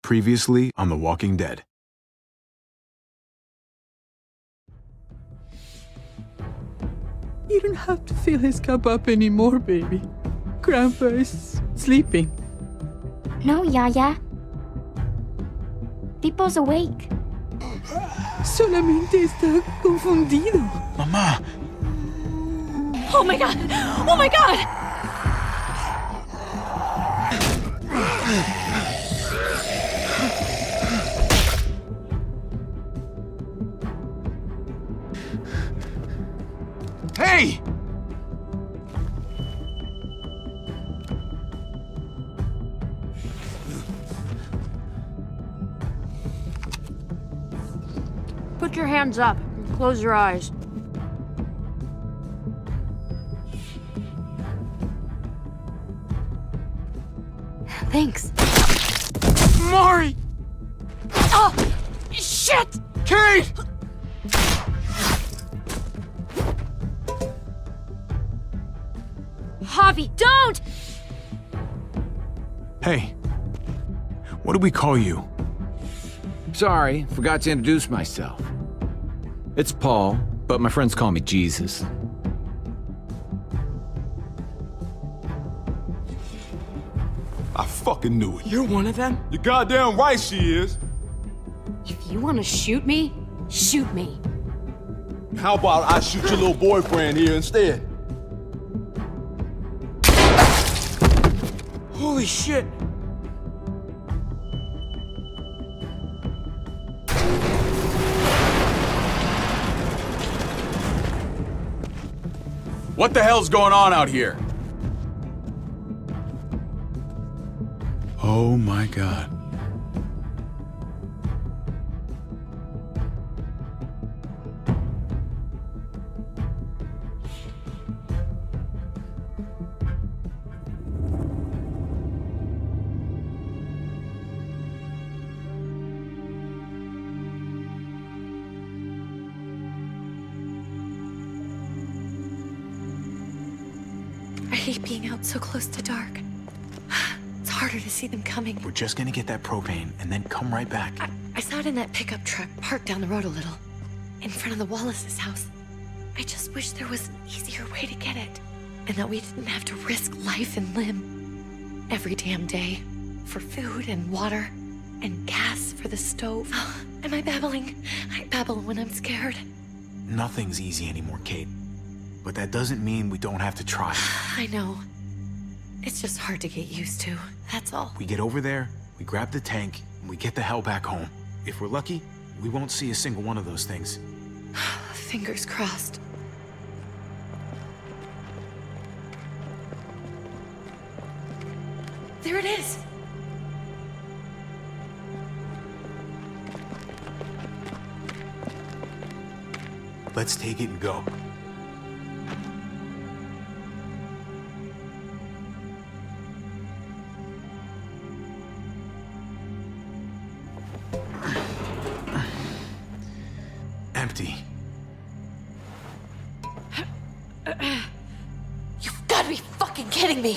Previously on The Walking Dead. You don't have to fill his cup up anymore, baby. Grandpa is sleeping. No, Yaya. Pipo's awake. Solamente está confundido. Mamá! Oh my god! Oh my god! Hey! Put your hands up and close your eyes. Thanks. Mari! Oh! Shit! Kate! Javi, don't! Hey. What do we call you? Sorry, forgot to introduce myself. It's Paul, but my friends call me Jesus. I fucking knew it. You're one of them? You're goddamn right she is. If you want to shoot me, shoot me. How about I shoot your little boyfriend here instead? Holy shit! What the hell's going on out here? Oh my god. I hate being out so close to dark. It's harder to see them coming. We're just gonna get that propane and then come right back. I saw it in that pickup truck parked down the road a little, in front of the Wallace's house. I just wish there was an easier way to get it, and that we didn't have to risk life and limb every damn day for food and water and gas for the stove. Am I babbling? I babble when I'm scared. Nothing's easy anymore, Kate. But that doesn't mean we don't have to try. I know. It's just hard to get used to, that's all. We get over there, we grab the tank, and we get the hell back home. If we're lucky, we won't see a single one of those things. Fingers crossed. There it is! Let's take it and go. Empty. You've got to be fucking kidding me!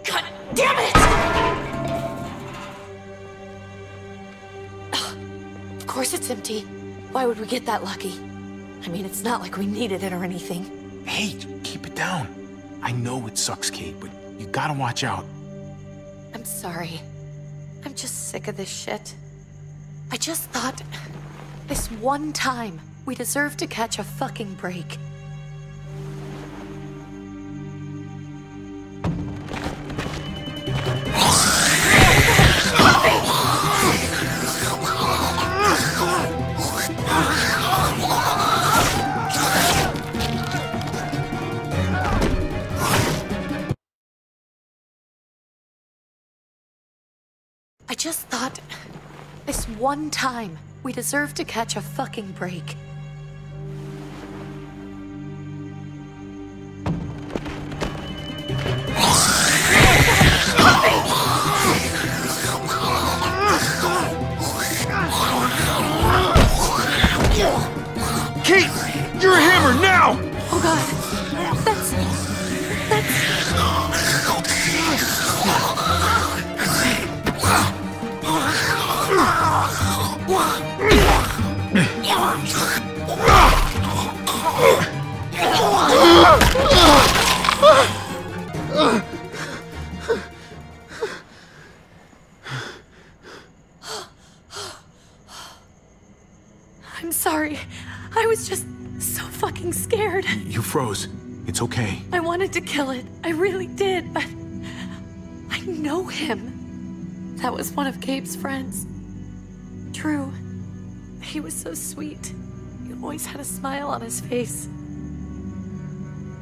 God damn it! Of course it's empty. Why would we get that lucky? I mean, it's not like we needed it or anything. Hey, keep it down. I know it sucks, Kate, but you gotta watch out. I'm sorry. I'm just sick of this shit. I just thought, this one time, we deserve to catch a fucking break. I just thought, this one time, we deserve to catch a fucking break. Kate! You're a hammer now! Oh god. That's... I'm sorry. I was just so fucking scared. You froze. It's okay. I wanted to kill it. I really did, but I know him. That was one of Gabe's friends. Drew. He was so sweet. He always had a smile on his face.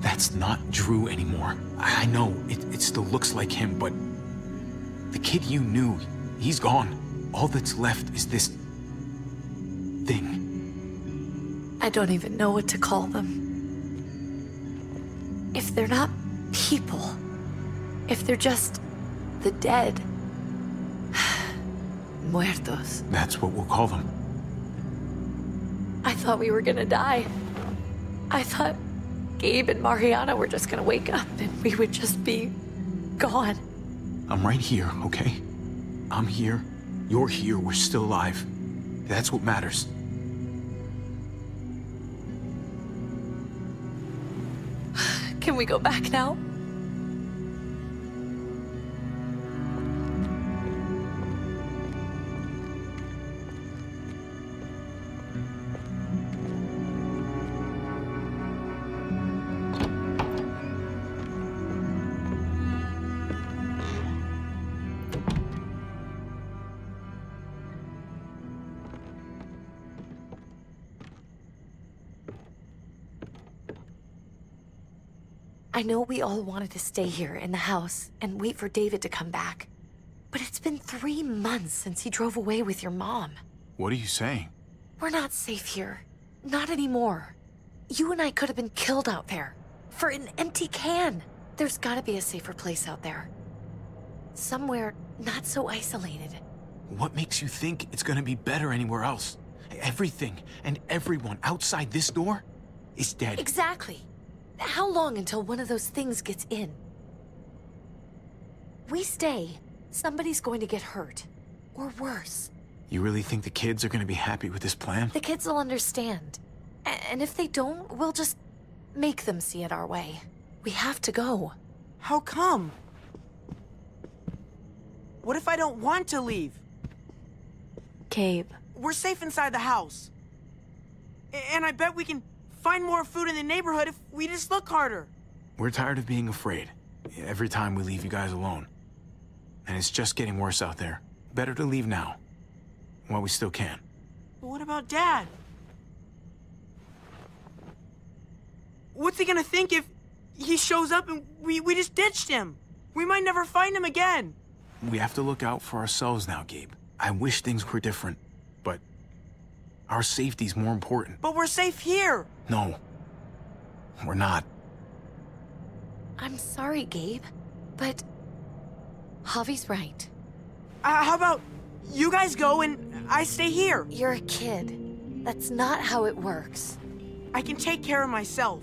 That's not Drew anymore. I know, it still looks like him, but the kid you knew, he's gone. All that's left is this thing. I don't even know what to call them. If they're not people, if they're just the dead, muertos. That's what we'll call them. I thought we were gonna die. I thought Gabe and Mariana were just gonna wake up and we would just be gone. I'm right here, okay? I'm here. You're here. We're still alive. That's what matters. Can we go back now? I know we all wanted to stay here in the house and wait for David to come back. But it's been 3 months since he drove away with your mom. What are you saying? We're not safe here. Not anymore. You and I could have been killed out there. For an empty can. There's gotta be a safer place out there. Somewhere not so isolated. What makes you think it's gonna be better anywhere else? Everything and everyone outside this door is dead. Exactly. How long until one of those things gets in? We stay, somebody's going to get hurt. Or worse. You really think the kids are gonna be happy with this plan? The kids will understand. And if they don't, we'll just make them see it our way. We have to go. How come? What if I don't want to leave? Gabe. We're safe inside the house. And I bet we can find more food in the neighborhood if we just look harder. We're tired of being afraid. Every time we leave you guys alone. And it's just getting worse out there. Better to leave now. While we still can. But what about Dad? What's he gonna think if he shows up and we just ditched him? We might never find him again. We have to look out for ourselves now, Gabe. I wish things were different, but our safety's more important. But we're safe here. No, we're not. I'm sorry, Gabe, but Javi's right. How about you guys go and I stay here? You're a kid. That's not how it works. I can take care of myself.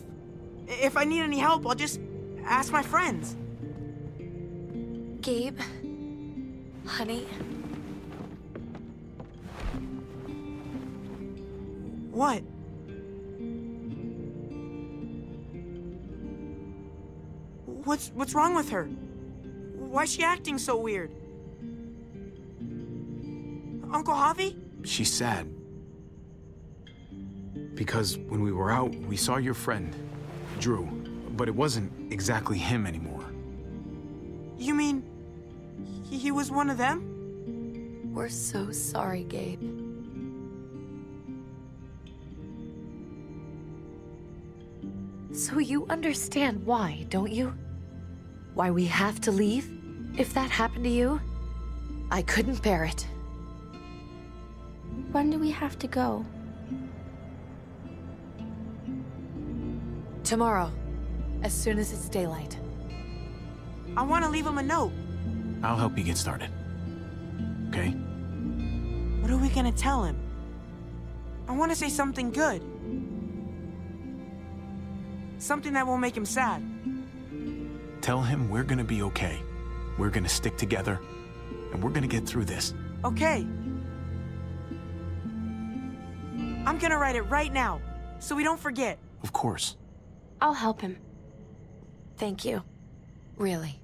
If I need any help, I'll just ask my friends. Gabe, honey. What? What's wrong with her? Why's she acting so weird? Uncle Javi? She's sad. Because when we were out, we saw your friend, Drew. But it wasn't exactly him anymore. You mean he was one of them? We're so sorry, Gabe. So you understand why, don't you? Why we have to leave? If that happened to you, I couldn't bear it. When do we have to go? Tomorrow, as soon as it's daylight. I want to leave him a note. I'll help you get started. Okay? What are we gonna tell him? I want to say something good. Something that won't make him sad. Tell him we're gonna be okay. We're gonna stick together, and we're gonna get through this. Okay. I'm gonna write it right now, so we don't forget. Of course. I'll help him. Thank you. Really.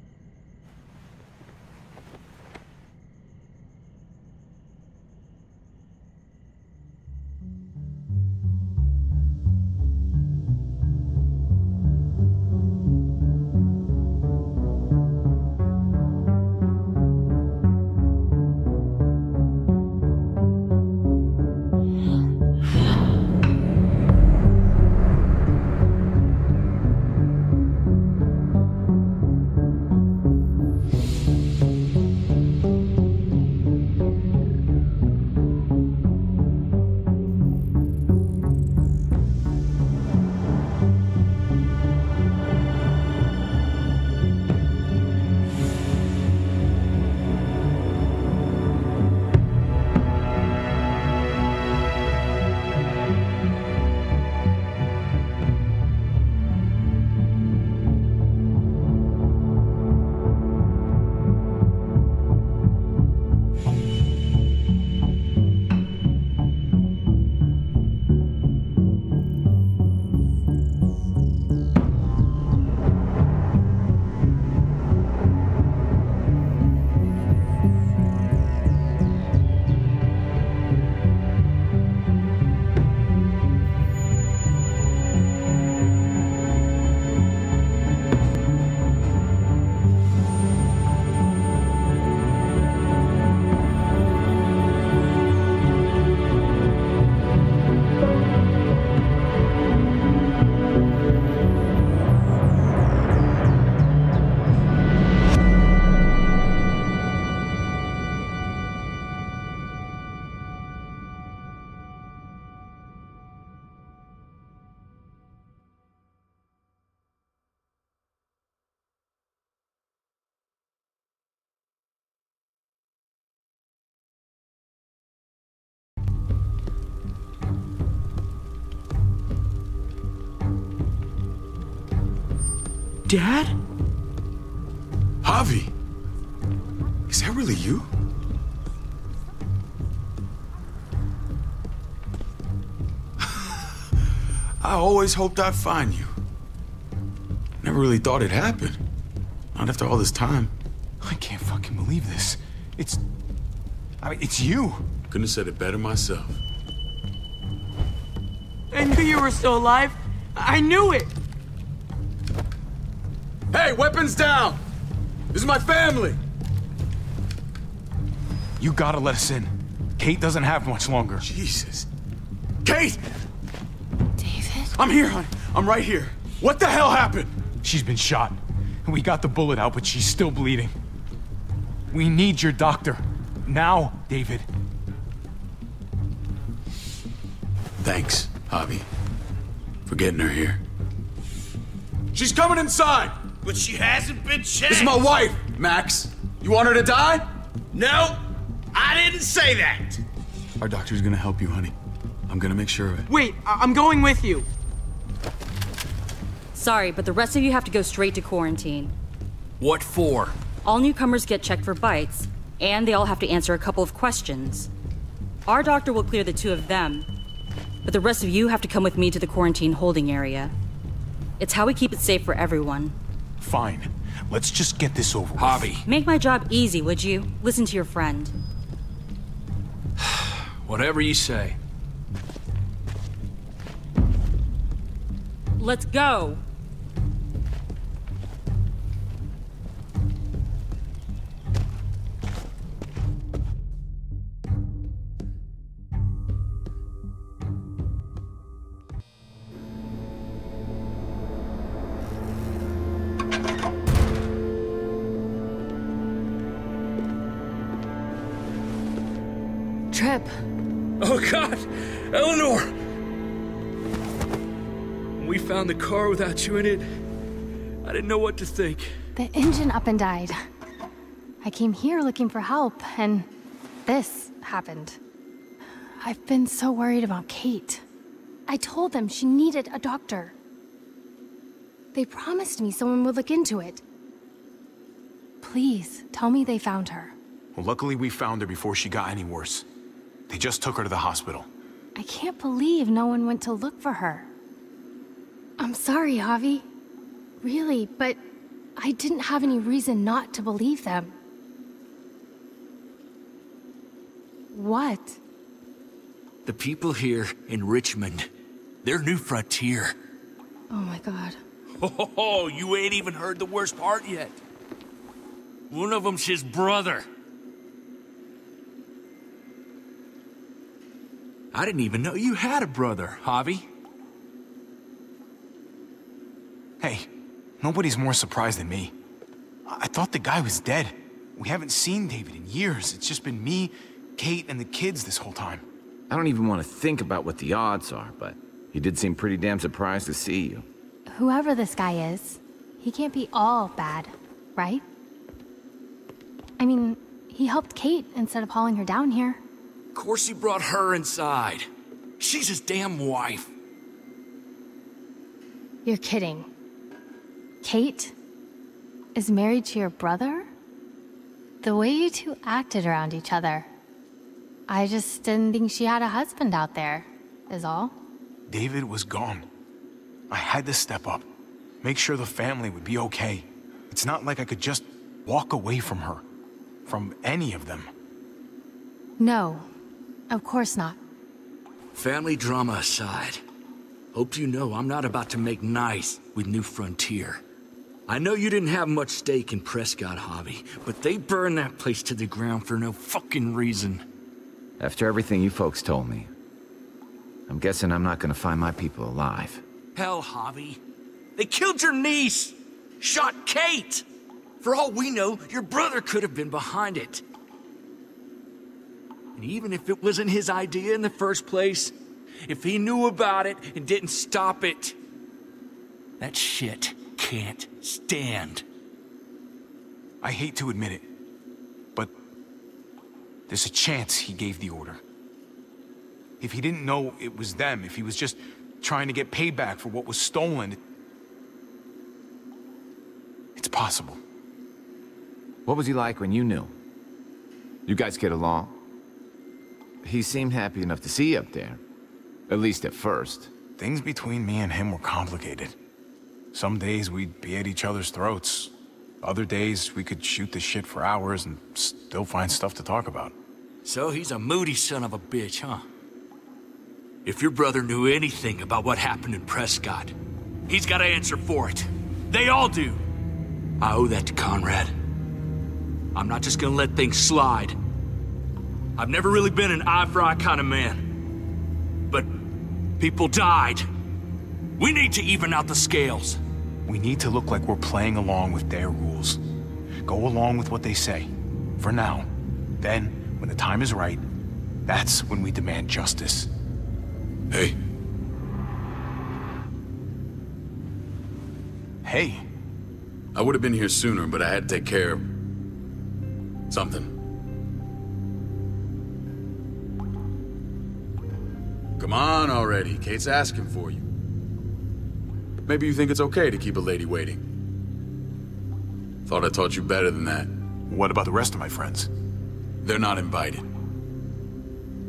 Dad? Javi! Is that really you? I always hoped I'd find you. Never really thought it'd happen. Not after all this time. I can't fucking believe this. It's you. Couldn't have said it better myself. I knew you were still alive. I knew it. Hey, weapons down! This is my family! You gotta let us in. Kate doesn't have much longer. Jesus. Kate! David? I'm here, honey. I'm right here. What the hell happened? She's been shot. We got the bullet out, but she's still bleeding. We need your doctor. Now, David. Thanks, Javi, for getting her here. She's coming inside! But she hasn't been checked. This is my wife, Max. You want her to die? No, I didn't say that. Our doctor's gonna help you, honey. I'm gonna make sure of it. Wait, I'm going with you. Sorry, but the rest of you have to go straight to quarantine. What for? All newcomers get checked for bites, and they all have to answer a couple of questions. Our doctor will clear the two of them, but the rest of you have to come with me to the quarantine holding area. It's how we keep it safe for everyone. Fine. Let's just get this over with. Javi. Make my job easy, would you? Listen to your friend. Whatever you say. Let's go! Trip. Oh God, Eleanor! When we found the car without you in it, I didn't know what to think. The engine up and died. I came here looking for help, and this happened. I've been so worried about Kate. I told them she needed a doctor. They promised me someone would look into it. Please, tell me they found her. Well, luckily we found her before she got any worse. They just took her to the hospital. I can't believe no one went to look for her. I'm sorry, Javi. Really, but I didn't have any reason not to believe them. What? The people here in Richmond, their new frontier. Oh my God. Oh, you ain't even heard the worst part yet. One of them's his brother. I didn't even know you had a brother, Javi. Hey, nobody's more surprised than me. I thought the guy was dead. We haven't seen David in years. It's just been me, Kate, and the kids this whole time. I don't even want to think about what the odds are, but he did seem pretty damn surprised to see you. Whoever this guy is, he can't be all bad, right? I mean, he helped Kate instead of hauling her down here. Of course he brought her inside. She's his damn wife. You're kidding. Kate is married to your brother? The way you two acted around each other. I just didn't think she had a husband out there, is all. David was gone. I had to step up, make sure the family would be okay. It's not like I could just walk away from her, from any of them. No, of course not. Family drama aside, hope you know I'm not about to make nice with New Frontier. I know you didn't have much stake in Prescott, Javi, but they burned that place to the ground for no fucking reason. After everything you folks told me, I'm guessing I'm not gonna find my people alive. Hell, Javi. They killed your niece! Shot Kate! For all we know, your brother could have been behind it. And even if it wasn't his idea in the first place, if he knew about it and didn't stop it, that shit can't stand. I hate to admit it, but there's a chance he gave the order. If he didn't know it was them, if he was just trying to get payback for what was stolen, It's possible. What was he like when you knew? You guys get along? He seemed happy enough to see you up there. At least at first. Things between me and him were complicated. Some days we'd be at each other's throats. Other days we could shoot the shit for hours and still find stuff to talk about. So he's a moody son of a bitch, huh? If your brother knew anything about what happened in Prescott, he's got to answer for it. They all do. I owe that to Conrad. I'm not just gonna let things slide. I've never really been an eye-for-eye kind of man. But people died. We need to even out the scales. We need to look like we're playing along with their rules. Go along with what they say. For now. Then, when the time is right, that's when we demand justice. Hey. Hey. I would have been here sooner, but I had to take care of something. Come on already. Kate's asking for you. Maybe you think it's okay to keep a lady waiting. Thought I taught you better than that. What about the rest of my friends? They're not invited.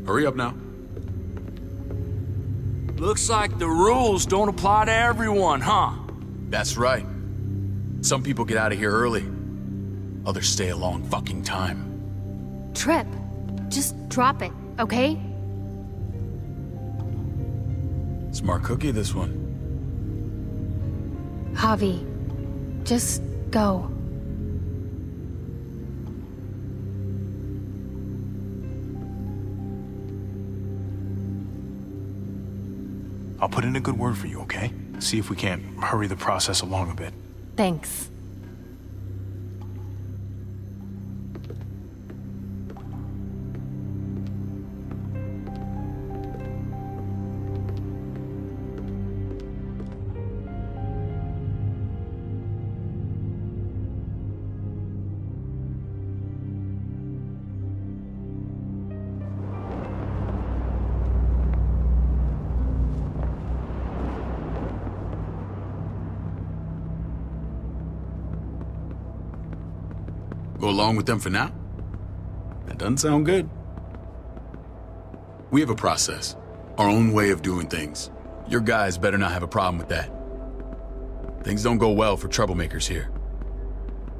Hurry up now. Looks like the rules don't apply to everyone, huh? That's right. Some people get out of here early. Others stay a long fucking time. Trip, just drop it, okay? Smart cookie, this one. Javi, just go. I'll put in a good word for you, okay? See if we can't hurry the process along a bit. Thanks. Go along with them for now? That doesn't sound good. We have a process, our own way of doing things. Your guys better not have a problem with that. Things don't go well for troublemakers here.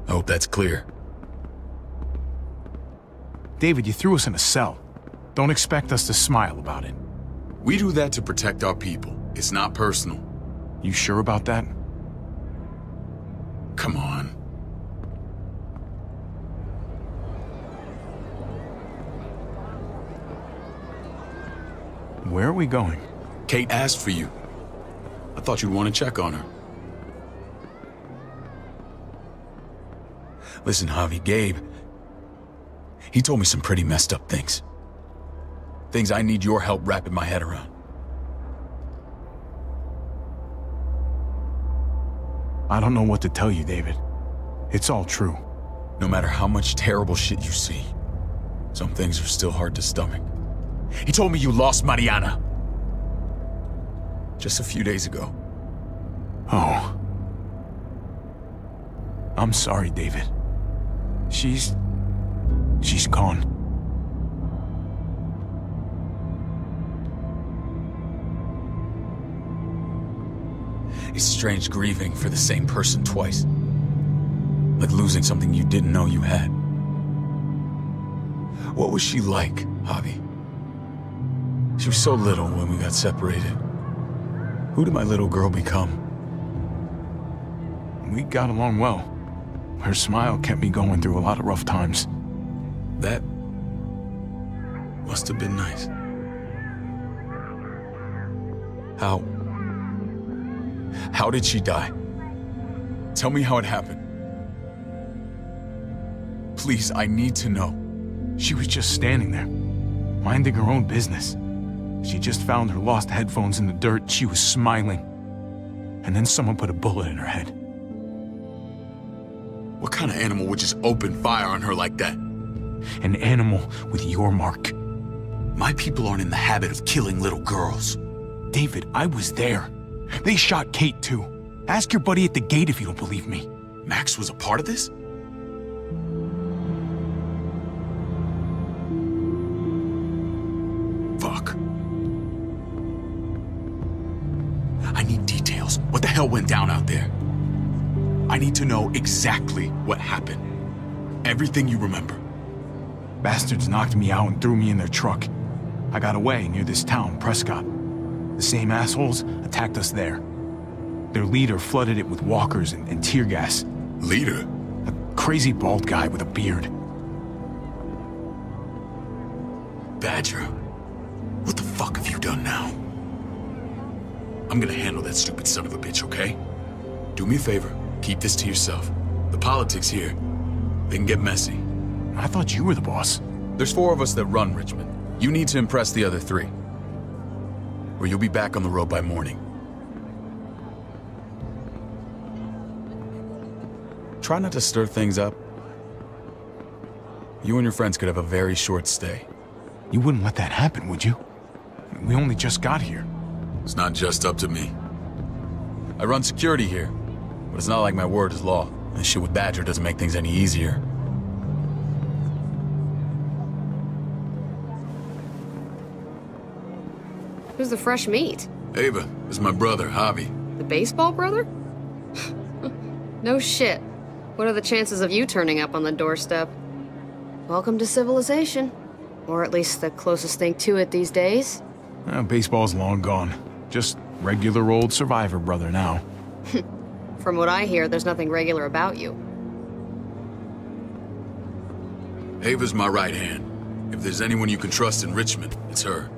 I hope that's clear. David, you threw us in a cell. Don't expect us to smile about it. We do that to protect our people. It's not personal. You sure about that? Come on. Where are we going? Kate asked for you. I thought you'd want to check on her. Listen, Javi, Gabe, he told me some pretty messed up things. Things I need your help wrapping my head around. I don't know what to tell you, David. It's all true. No matter how much terrible shit you see, some things are still hard to stomach. He told me you lost Mariana. Just a few days ago. Oh. I'm sorry, David. She's gone. It's strange grieving for the same person twice. Like losing something you didn't know you had. What was she like, Javi? She was so little when we got separated. Who did my little girl become? We got along well. Her smile kept me going through a lot of rough times. That must have been nice. How did she die? Tell me how it happened. Please, I need to know. She was just standing there, minding her own business. She just found her lost headphones in the dirt. She was smiling. And then someone put a bullet in her head. What kind of animal would just open fire on her like that? An animal with your mark. My people aren't in the habit of killing little girls. David, I was there. They shot Kate too. Ask your buddy at the gate if you don't believe me. Max was a part of this? Fuck. I need details. What the hell went down out there? I need to know exactly what happened. Everything you remember. Bastards knocked me out and threw me in their truck. I got away near this town, Prescott. The same assholes attacked us there. Their leader flooded it with walkers and tear gas. Leader? A crazy bald guy with a beard. Badger, what the fuck have you done now? I'm gonna handle that stupid son of a bitch, okay? Do me a favor, keep this to yourself. The politics here, they can get messy. I thought you were the boss. There's 4 of us that run Richmond. You need to impress the other 3. Or you'll be back on the road by morning. Try not to stir things up. You and your friends could have a very short stay. You wouldn't let that happen, would you? We only just got here. It's not just up to me. I run security here, but it's not like my word is law. And shit with Badger doesn't make things any easier. Who's the fresh meat? Ava, this is my brother, Javi. The baseball brother? No shit. What are the chances of you turning up on the doorstep? Welcome to civilization. Or at least the closest thing to it these days. Baseball's long gone. Just regular old survivor brother now. From what I hear, there's nothing regular about you. Ava's my right hand. If there's anyone you can trust in Richmond, it's her.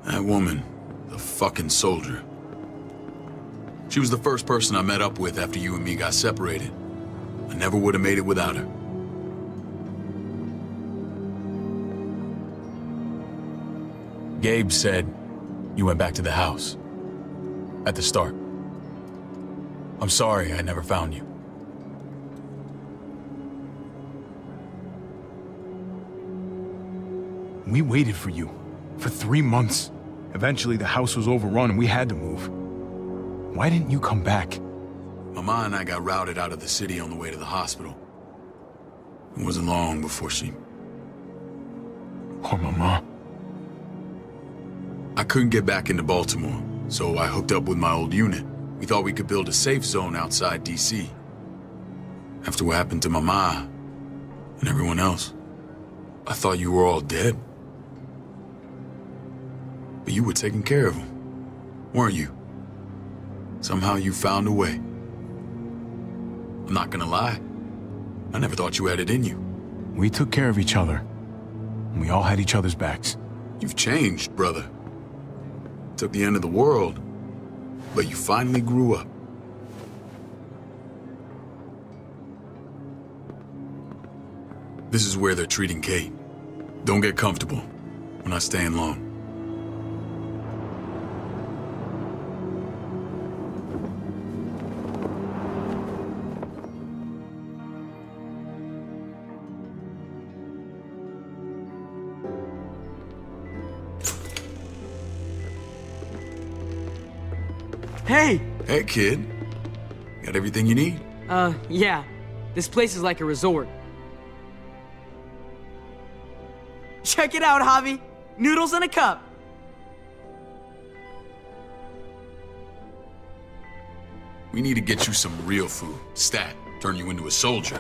That woman, the fucking soldier. She was the first person I met up with after you and me got separated. I never would have made it without her. Gabe said you went back to the house. At the start. I'm sorry I never found you. We waited for you. For 3 months. Eventually the house was overrun and we had to move. Why didn't you come back? Mama and I got routed out of the city on the way to the hospital. It wasn't long before she... Poor Mama. I couldn't get back into Baltimore, so I hooked up with my old unit. We thought we could build a safe zone outside D.C. After what happened to Mama and everyone else, I thought you were all dead. But you were taking care of them, weren't you? Somehow you found a way. I'm not gonna lie. I never thought you had it in you. We took care of each other. And we all had each other's backs. You've changed, brother. Took the end of the world, but you finally grew up. This is where they're treating Kate. Don't get comfortable. We're not staying long. Hey! Hey, kid. Got everything you need? Yeah. This place is like a resort. Check it out, Javi. Noodles in a cup. We need to get you some real food. Stat. Turn you into a soldier.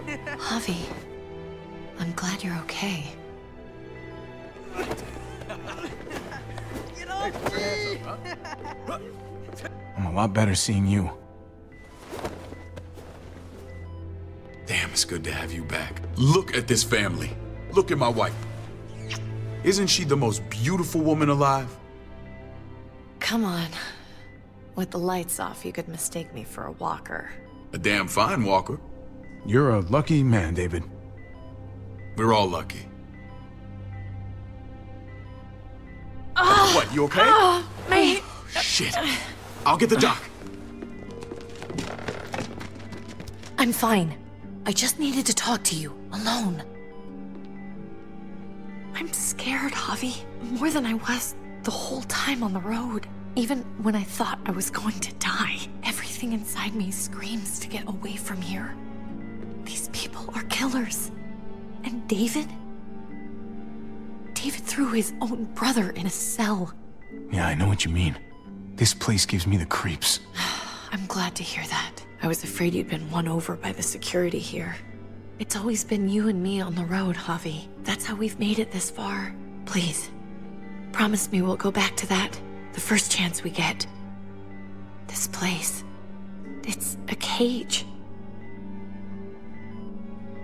Javi, I'm glad you're okay. I'm a lot better seeing you. Damn, it's good to have you back. Look at this family. Look at my wife. Isn't she the most beautiful woman alive? Come on. With the lights off, you could mistake me for a walker. A damn fine walker. You're a lucky man, David. We're all lucky. What, you okay? Me. Shit. I'll get the doc. I'm fine. I just needed to talk to you, alone. I'm scared, Javi. More than I was the whole time on the road. Even when I thought I was going to die, everything inside me screams to get away from here. These people are killers. And David? David threw his own brother in a cell. Yeah, I know what you mean. This place gives me the creeps. I'm glad to hear that. I was afraid you'd been won over by the security here. It's always been you and me on the road, Javi. That's how we've made it this far. Please, promise me we'll go back to that the first chance we get. This place, it's a cage.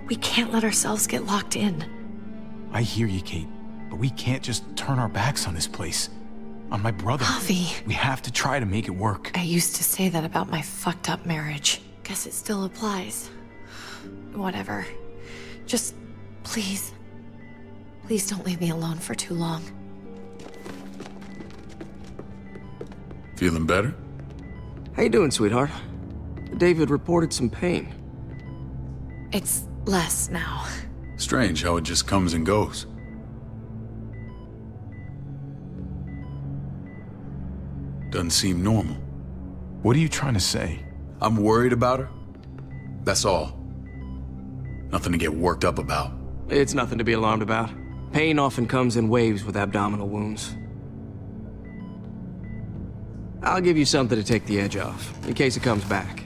We can't let ourselves get locked in. I hear you, Kate, but we can't just turn our backs on this place. On my brother. Javi. We have to try to make it work. I used to say that about my fucked up marriage. Guess it still applies. Whatever. Just, please. Please don't leave me alone for too long. Feeling better? How you doing, sweetheart? David reported some pain. It's less now. Strange how it just comes and goes. Doesn't seem normal. What are you trying to say? I'm worried about her. That's all. Nothing to get worked up about. It's nothing to be alarmed about. Pain often comes in waves with abdominal wounds. I'll give you something to take the edge off, in case it comes back.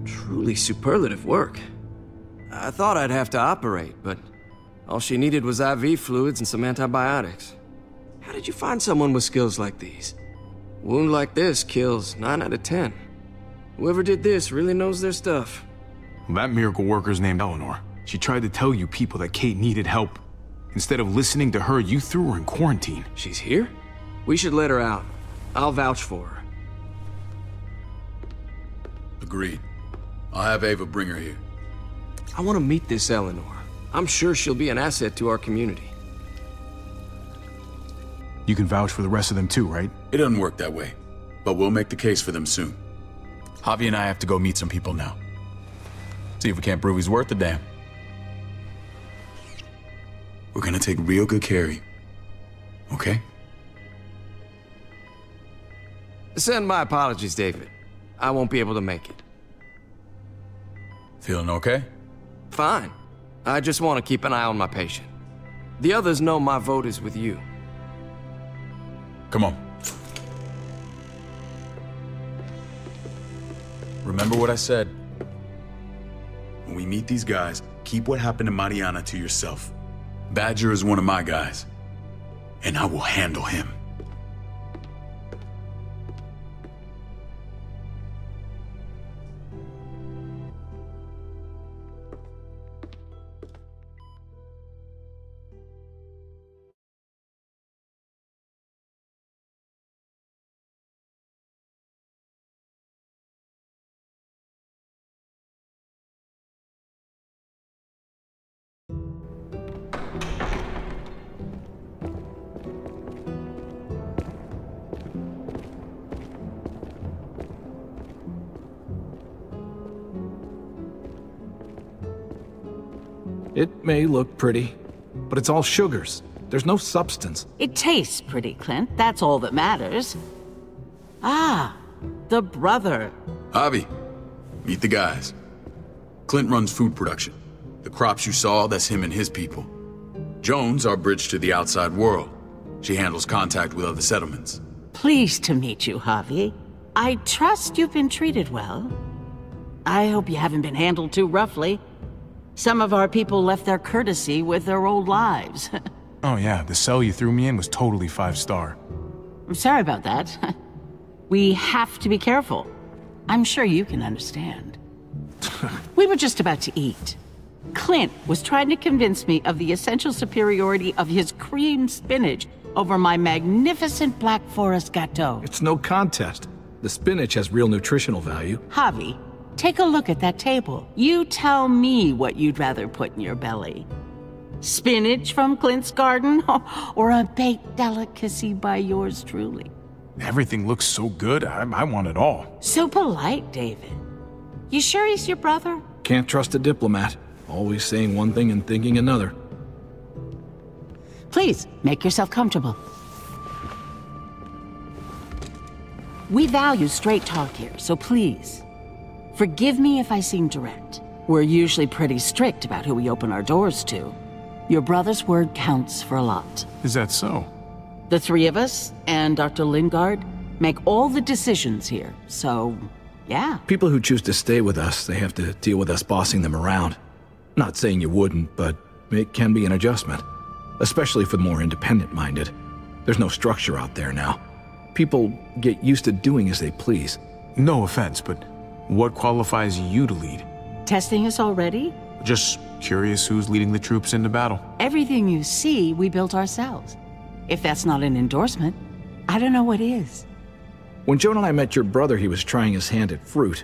Truly superlative work. I thought I'd have to operate, but all she needed was IV fluids and some antibiotics. How did you find someone with skills like these? A wound like this kills 9 out of 10. Whoever did this really knows their stuff. Well, that miracle worker's named Eleanor. She tried to tell you people that Kate needed help. Instead of listening to her, you threw her in quarantine. She's here? We should let her out. I'll vouch for her. Agreed. I'll have Ava bring her here. I want to meet this Eleanor. I'm sure she'll be an asset to our community. You can vouch for the rest of them too, right? It doesn't work that way, but we'll make the case for them soon. Javi and I have to go meet some people now. See if we can't prove he's worth the damn. We're gonna take real good care of you. Okay? Send my apologies, David. I won't be able to make it. Feeling okay? Fine. I just want to keep an eye on my patient. The others know my vote is with you. Come on. Remember what I said. When we meet these guys, keep what happened to Mariana to yourself. Badger is one of my guys, and I will handle him. It may look pretty, but it's all sugars. There's no substance. It tastes pretty, Clint. That's all that matters. Ah, the brother. Javi, meet the guys. Clint runs food production. The crops you saw, that's him and his people. Jones, our bridge to the outside world. She handles contact with other settlements. Pleased to meet you, Javi. I trust you've been treated well. I hope you haven't been handled too roughly. Some of our people left their courtesy with their old lives. Oh yeah, the cell you threw me in was totally 5-star. I'm sorry about that. We have to be careful. I'm sure you can understand. We were just about to eat. Clint was trying to convince me of the essential superiority of his cream spinach over my magnificent Black Forest gâteau. It's no contest. The spinach has real nutritional value. Javi, take a look at that table. You tell me what you'd rather put in your belly. Spinach from Clint's garden, or a baked delicacy by yours truly? Everything looks so good, I want it all. So polite, David. You sure he's your brother? Can't trust a diplomat. Always saying one thing and thinking another. Please, make yourself comfortable. We value straight talk here, so please, forgive me if I seem direct. We're usually pretty strict about who we open our doors to. Your brother's word counts for a lot. Is that so? The three of us, and Dr. Lingard, make all the decisions here, so, yeah. People who choose to stay with us, they have to deal with us bossing them around. Not saying you wouldn't, but it can be an adjustment. Especially for the more independent-minded. There's no structure out there now. People get used to doing as they please. No offense, but what qualifies you to lead? Testing us already? Just curious who's leading the troops into battle. Everything you see, we built ourselves. If that's not an endorsement, I don't know what is. When Joan and I met your brother, he was trying his hand at fruit.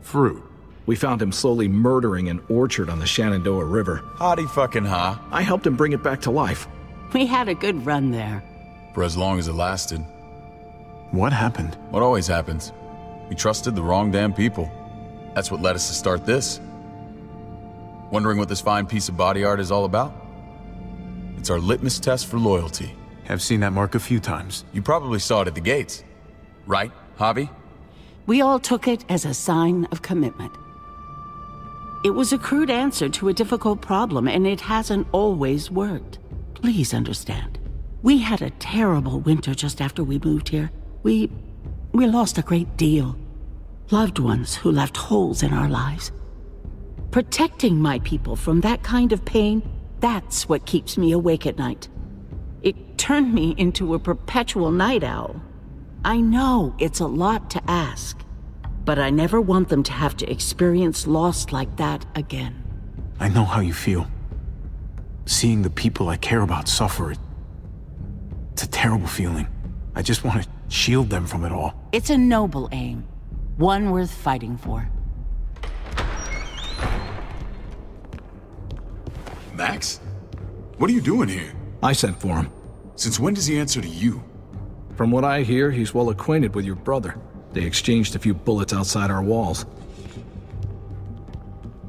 Fruit? We found him slowly murdering an orchard on the Shenandoah River. Howdy fucking ha. I helped him bring it back to life. We had a good run there. For as long as it lasted. What happened? What always happens. We trusted the wrong damn people. That's what led us to start this. Wondering what this fine piece of body art is all about? It's our litmus test for loyalty. Have seen that mark a few times. You probably saw it at the gates. Right, Javi? We all took it as a sign of commitment. It was a crude answer to a difficult problem, and it hasn't always worked. Please understand. We had a terrible winter just after we moved here. We lost a great deal. Loved ones who left holes in our lives. Protecting my people from that kind of pain, that's what keeps me awake at night. It turned me into a perpetual night owl. I know it's a lot to ask, but I never want them to have to experience loss like that again. I know how you feel. Seeing the people I care about suffer, it's a terrible feeling. I just want to shield them from it all. It's a noble aim, one worth fighting for. Max? What are you doing here? I sent for him. Since when does he answer to you? From what I hear, he's well acquainted with your brother. They exchanged a few bullets outside our walls.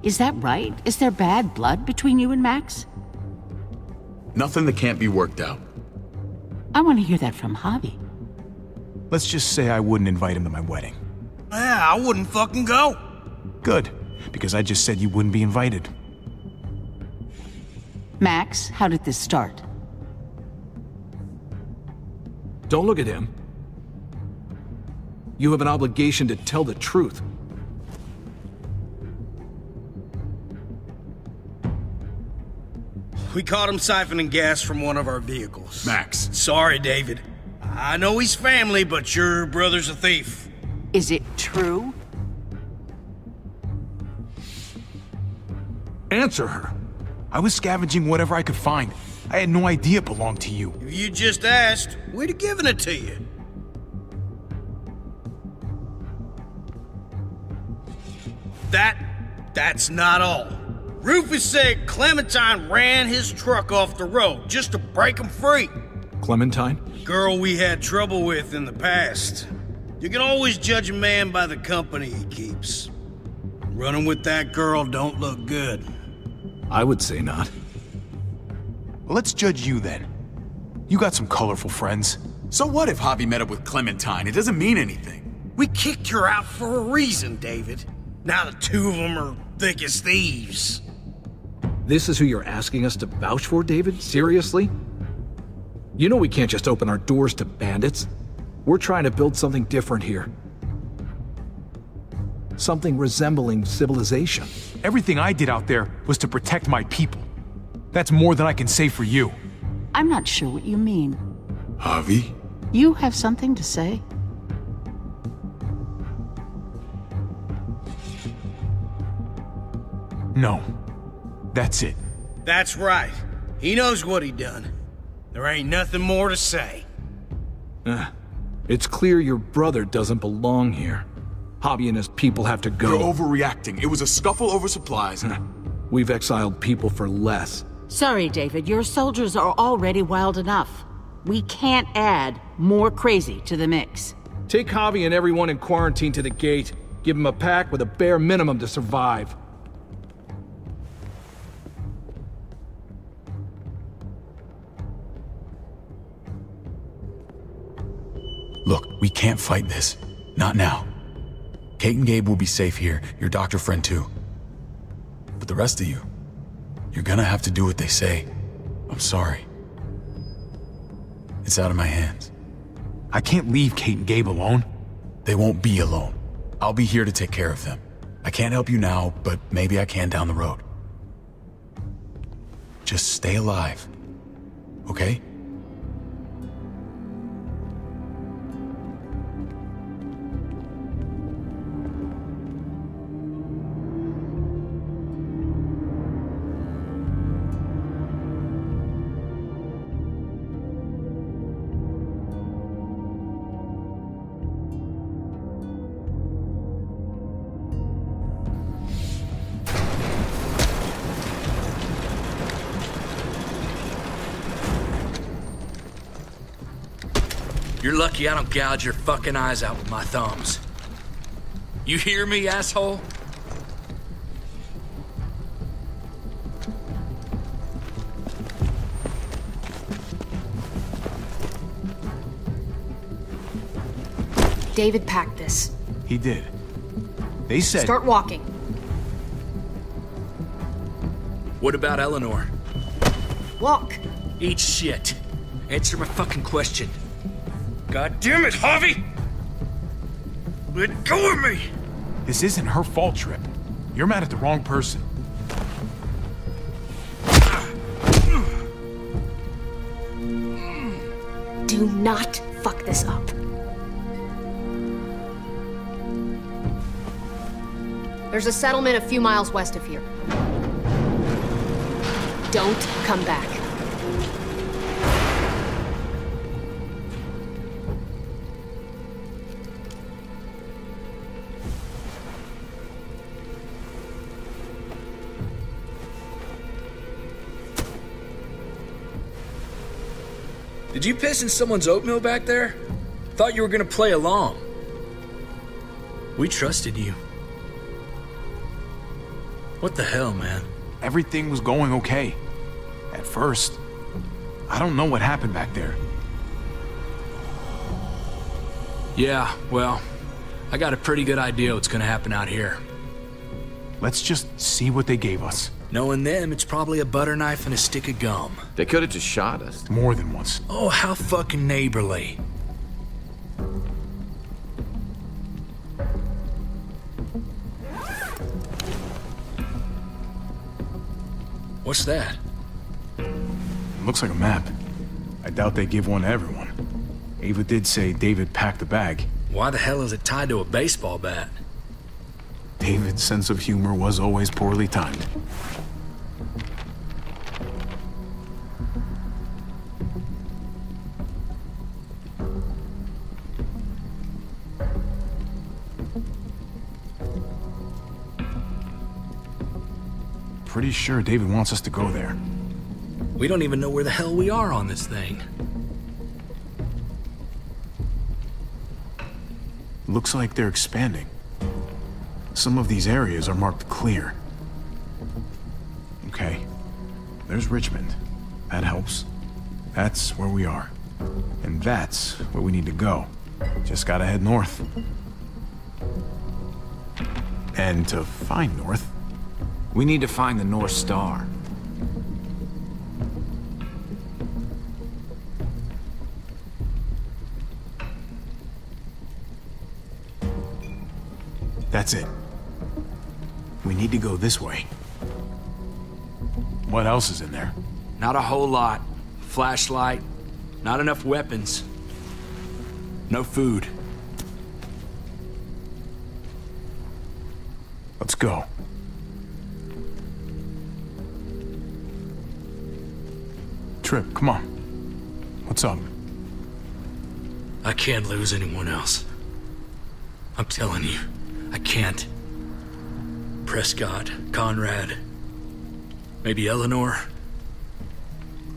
Is that right? Is there bad blood between you and Max? Nothing that can't be worked out. I want to hear that from Javi. Let's just say I wouldn't invite him to my wedding. Yeah, I wouldn't fucking go. Good, because I just said you wouldn't be invited. Max, how did this start? Don't look at him. You have an obligation to tell the truth. We caught him siphoning gas from one of our vehicles. Max. Sorry, David. I know he's family, but your brother's a thief. Is it true? Answer her. I was scavenging whatever I could find. I had no idea it belonged to you. If you just asked, we'd have given it to you. That's not all. Rufus said Clementine ran his truck off the road just to break him free. Clementine? Girl we had trouble with in the past. You can always judge a man by the company he keeps. Running with that girl don't look good. I would say not. Well, let's judge you then. You got some colorful friends. So what if Javi met up with Clementine? It doesn't mean anything. We kicked her out for a reason, David. Now the two of them are thick as thieves. This is who you're asking us to vouch for, David? Seriously? You know we can't just open our doors to bandits. We're trying to build something different here. Something resembling civilization. Everything I did out there was to protect my people. That's more than I can say for you. I'm not sure what you mean. Javi? You have something to say? No. That's it. That's right. He knows what he done. There ain't nothing more to say. It's clear your brother doesn't belong here. Javi and his people have to go. You're overreacting. It was a scuffle over supplies. We've exiled people for less. Sorry, David. Your soldiers are already wild enough. We can't add more crazy to the mix. Take Javi and everyone in quarantine to the gate. Give them a pack with a bare minimum to survive. can't fight this. Not now. Kate and Gabe will be safe here, your doctor friend too. But the rest of you, you're gonna have to do what they say. I'm sorry. It's out of my hands. I can't leave Kate and Gabe alone. They won't be alone. I'll be here to take care of them. I can't help you now, but maybe I can down the road. Just stay alive, okay? You're lucky I don't gouge your fucking eyes out with my thumbs. You hear me, asshole? David packed this. He did. They said... Start walking. What about Eleanor? Walk. Eat shit. Answer my fucking question. God damn it, Javi! Let go of me! This isn't her fault, Trip. You're mad at the wrong person. Do not fuck this up. There's a settlement a few miles west of here. Don't come back. Did you piss in someone's oatmeal back there? Thought you were gonna play along. We trusted you. What the hell, man? Everything was going okay. At first. I don't know what happened back there. Yeah, well, I got a pretty good idea what's gonna happen out here. Let's just see what they gave us. Knowing them, it's probably a butter knife and a stick of gum. They could have just shot us. More than once. Oh, how fucking neighborly. What's that? Looks like a map. I doubt they give one to everyone. Ava did say David packed the bag. Why the hell is it tied to a baseball bat? David's sense of humor was always poorly timed. Pretty sure David wants us to go there. We don't even know where the hell we are on this thing. Looks like they're expanding. Some of these areas are marked clear. Okay. There's Richmond. That helps. That's where we are. And that's where we need to go. Just gotta head north. And to find north... We need to find the North Star. That's it. We need to go this way. What else is in there? Not a whole lot. Flashlight, not enough weapons. No food. Let's go. Trip, come on. What's up? I can't lose anyone else. I'm telling you, I can't. Prescott, Conrad, maybe Eleanor.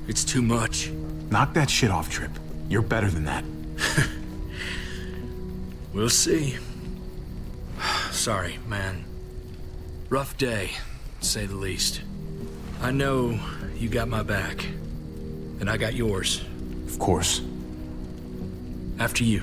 It's too much. Knock that shit off, Trip. You're better than that. We'll see. Sorry, man. Rough day, to say the least. I know you got my back, and I got yours. Of course. After you.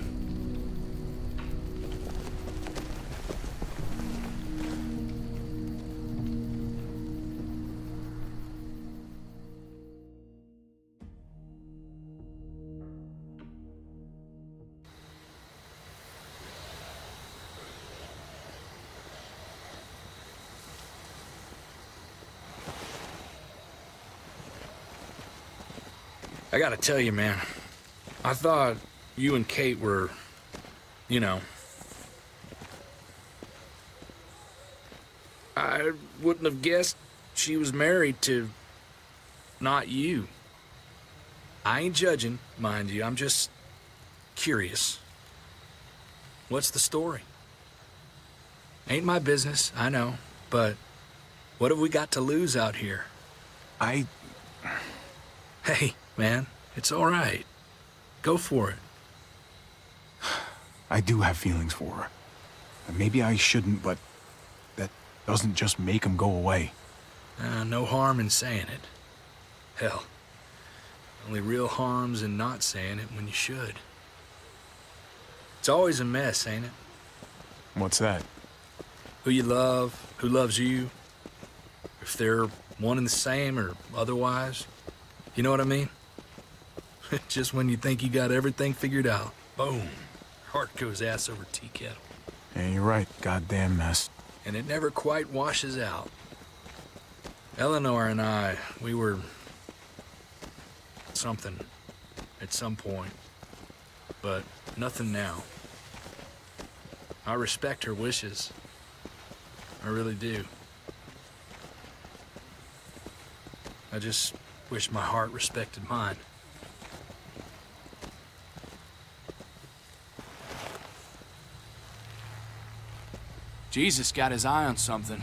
I gotta tell you, man. I thought you and Kate were, you know... I wouldn't have guessed she was married to... not you. I ain't judging, mind you. I'm just curious. What's the story? Ain't my business, I know, but what have we got to lose out here? Hey, man, it's all right. Go for it. I do have feelings for her. Maybe I shouldn't, but that doesn't just make them go away. No harm in saying it. Hell, only real harm's in not saying it when you should. It's always a mess, ain't it? What's that? Who you love, who loves you, if they're one and the same or otherwise. You know what I mean? Just when you think you got everything figured out, boom, heart goes ass over tea kettle. Yeah, you're right. Goddamn mess. And it never quite washes out. Eleanor and I, we were... something at some point, but nothing now. I respect her wishes. I really do. I just wish my heart respected mine. Jesus got his eye on something.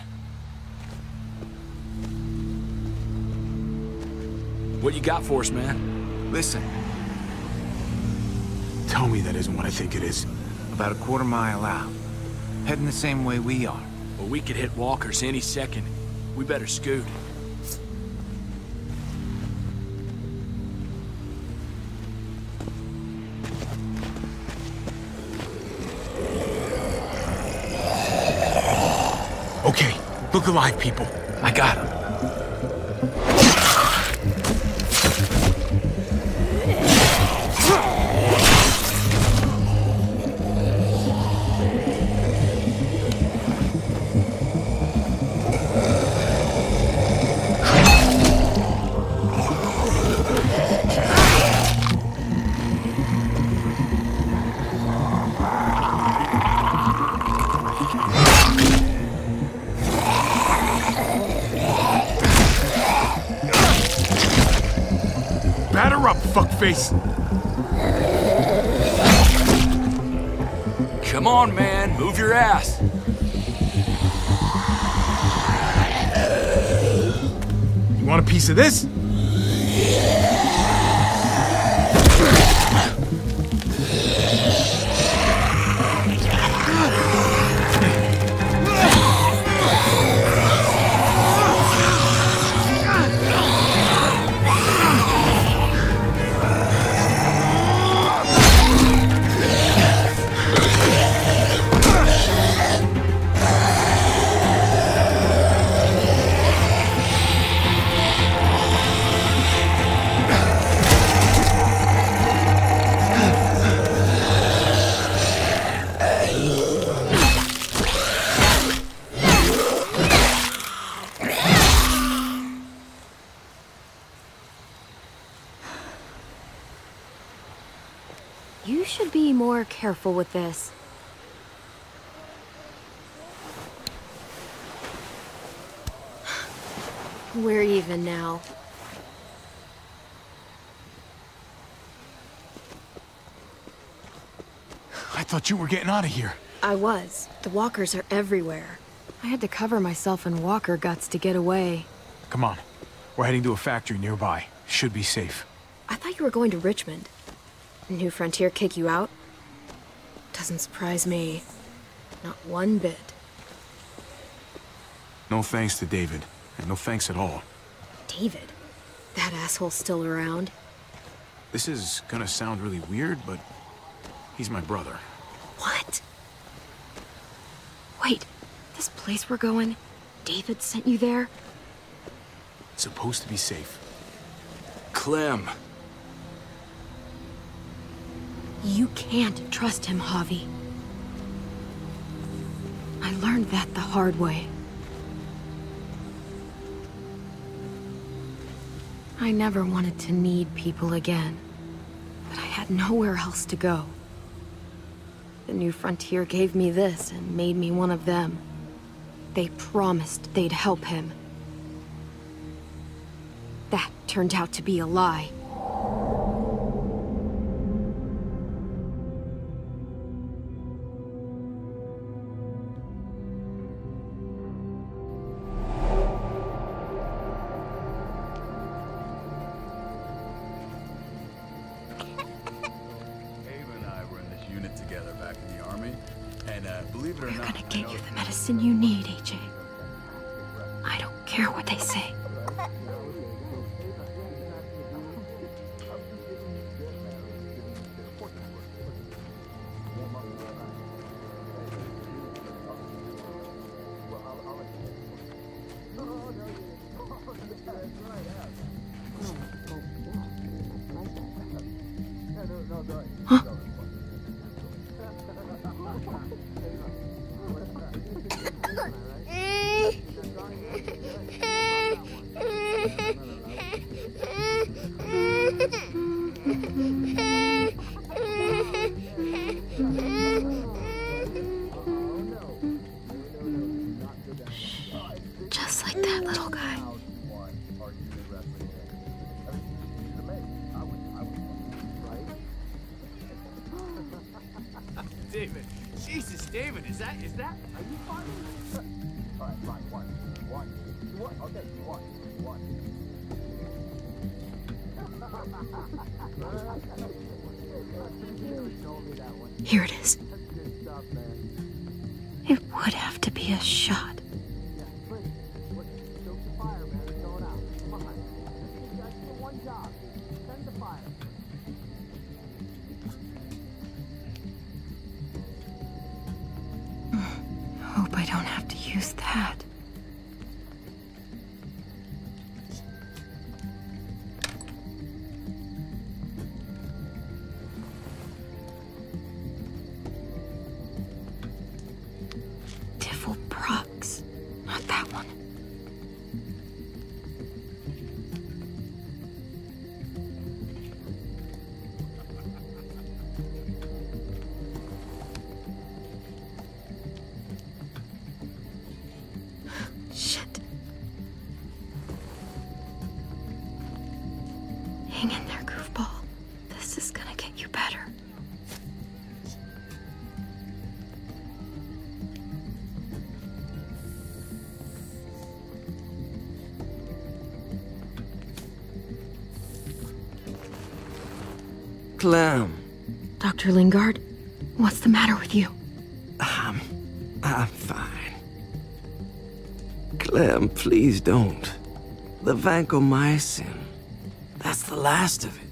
What you got for us, man? Listen. Tell me that isn't what I think it is. About a quarter-mile out. Heading the same way we are. Well, we could hit walkers any second. We better scoot. Okay, look alive, people. I got him. Batter up, fuckface! Come on, man, move your ass. You want a piece of this? You should be more careful with this. We're even now. I thought you were getting out of here. I was. The walkers are everywhere. I had to cover myself in walker guts to get away. Come on. We're heading to a factory nearby. Should be safe. I thought you were going to Richmond. New Frontier kick you out? Doesn't surprise me. Not one bit. No thanks to David. And no thanks at all. David? That asshole's still around? This is gonna sound really weird, but he's my brother. What? Wait, this place we're going, David sent you there? It's supposed to be safe. Clem. You can't trust him, Javi. I learned that the hard way. I never wanted to need people again, but I had nowhere else to go. The New Frontier gave me this and made me one of them. They promised they'd help him. That turned out to be a lie. We're gonna get you the medicine you need, AJ. I don't care what they say. Huh? Just like that little guy. David, Jesus, David, is that? Are you fine? All right, fine. One. Okay, one. Here it is. It would have to be a shot. Hope I don't have to use that. Devil Prox. Not that one. Shit. Hang in there, goofball. This is gonna get you better. Clem. Dr. Lingard, what's the matter with you? I'm fine. Clem, please don't. The vancomycin. That's the last of it.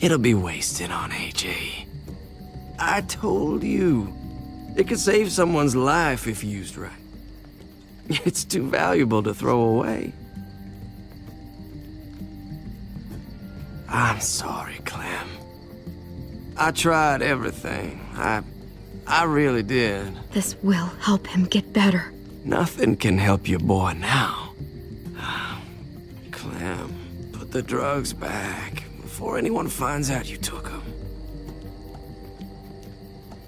It'll be wasted on AJ. I told you. It could save someone's life if used right. It's too valuable to throw away. I'm sorry, Clem. I tried everything. I really did. This will help him get better. Nothing can help your boy now. Clem, put the drugs back before anyone finds out you took them.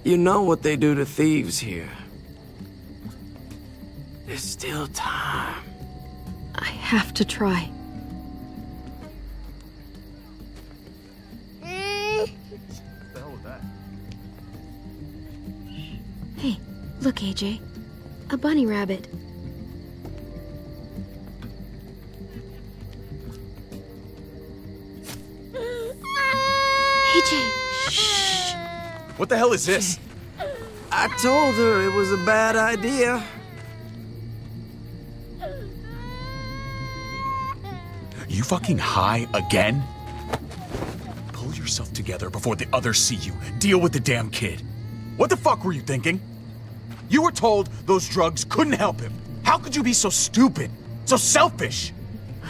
You know what they do to thieves here. There's still time. I have to try. Hey, look, AJ. A bunny rabbit. AJ, shh. What the hell is this? I told her it was a bad idea. You fucking high again? Pull yourself together before the others see you. Deal with the damn kid. What the fuck were you thinking? You were told those drugs couldn't help him. How could you be so stupid? So selfish?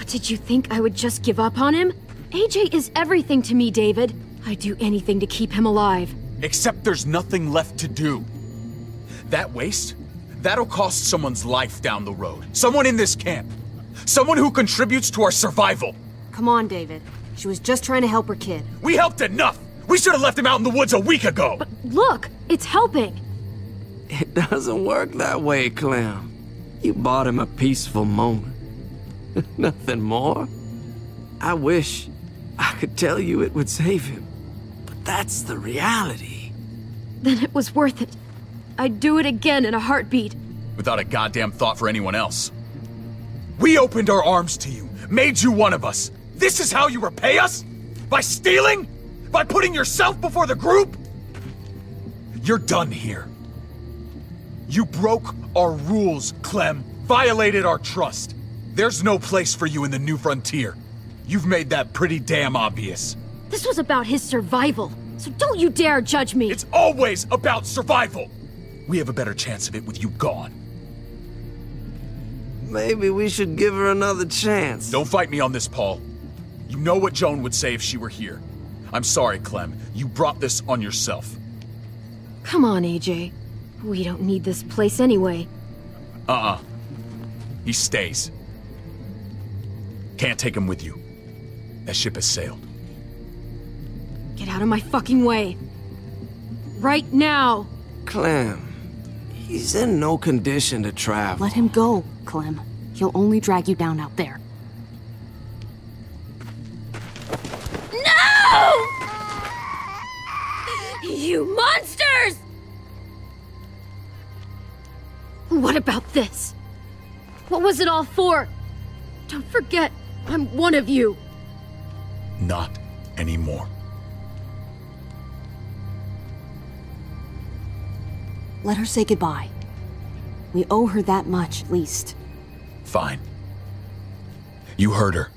Did you think I would just give up on him? AJ is everything to me, David. I'd do anything to keep him alive. Except there's nothing left to do. That waste? That'll cost someone's life down the road. Someone in this camp. Someone who contributes to our survival. Come on, David. She was just trying to help her kid. We helped enough! We should have left him out in the woods a week ago! But look, it's helping! It doesn't work that way, Clem. You bought him a peaceful moment. Nothing more. I wish I could tell you it would save him, but that's the reality. Then it was worth it. I'd do it again in a heartbeat. Without a goddamn thought for anyone else. We opened our arms to you, made you one of us. This is how you repay us? By stealing? By putting yourself before the group? You're done here. You broke our rules, Clem. Violated our trust. There's no place for you in the new frontier. You've made that pretty damn obvious. This was about his survival, so don't you dare judge me. It's always about survival. We have a better chance of it with you gone. Maybe we should give her another chance. Don't fight me on this, Paul. You know what Joan would say if she were here. I'm sorry, Clem. You brought this on yourself. Come on, AJ. We don't need this place anyway. He stays. Can't take him with you. That ship has sailed. Get out of my fucking way. Right now! Clem, he's in no condition to travel. Let him go, Clem. He'll only drag you down out there. No! You monsters! What about this? What was it all for? Don't forget, I'm one of you. Not anymore. Let her say goodbye. We owe her that much, at least. Fine. You heard her.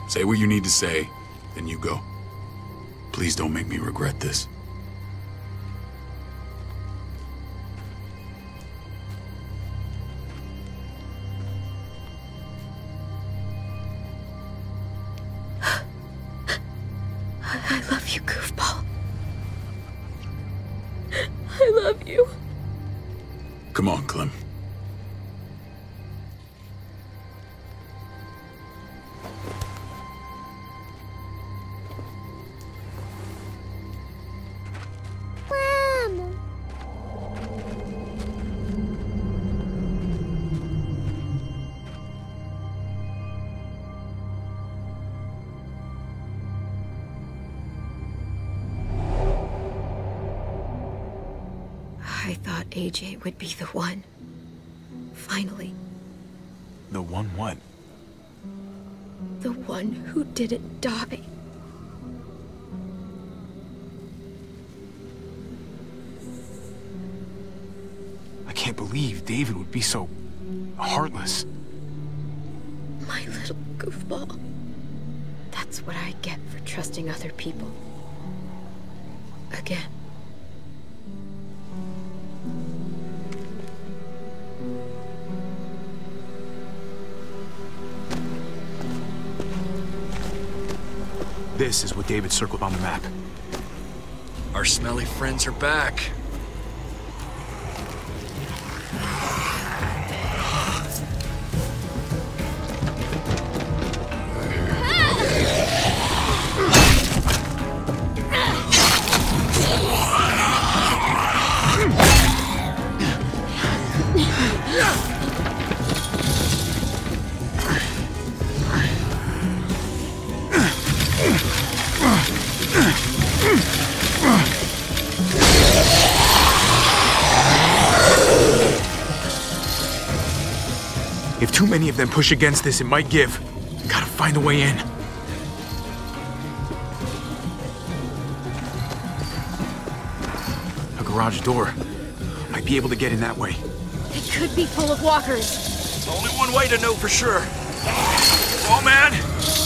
Say what you need to say, then you go. Please don't make me regret this. I love you, goofball. I love you. Come on, Clem. I thought AJ would be the one. Finally. The one what? The one who didn't die. I can't believe David would be so heartless. My little goofball. That's what I get for trusting other people. Again. This is what David circled on the map. Our smelly friends are back. If too many of them push against this, it might give. Gotta find a way in. A garage door. Might be able to get in that way. It could be full of walkers. There's only one way to know for sure. Oh man,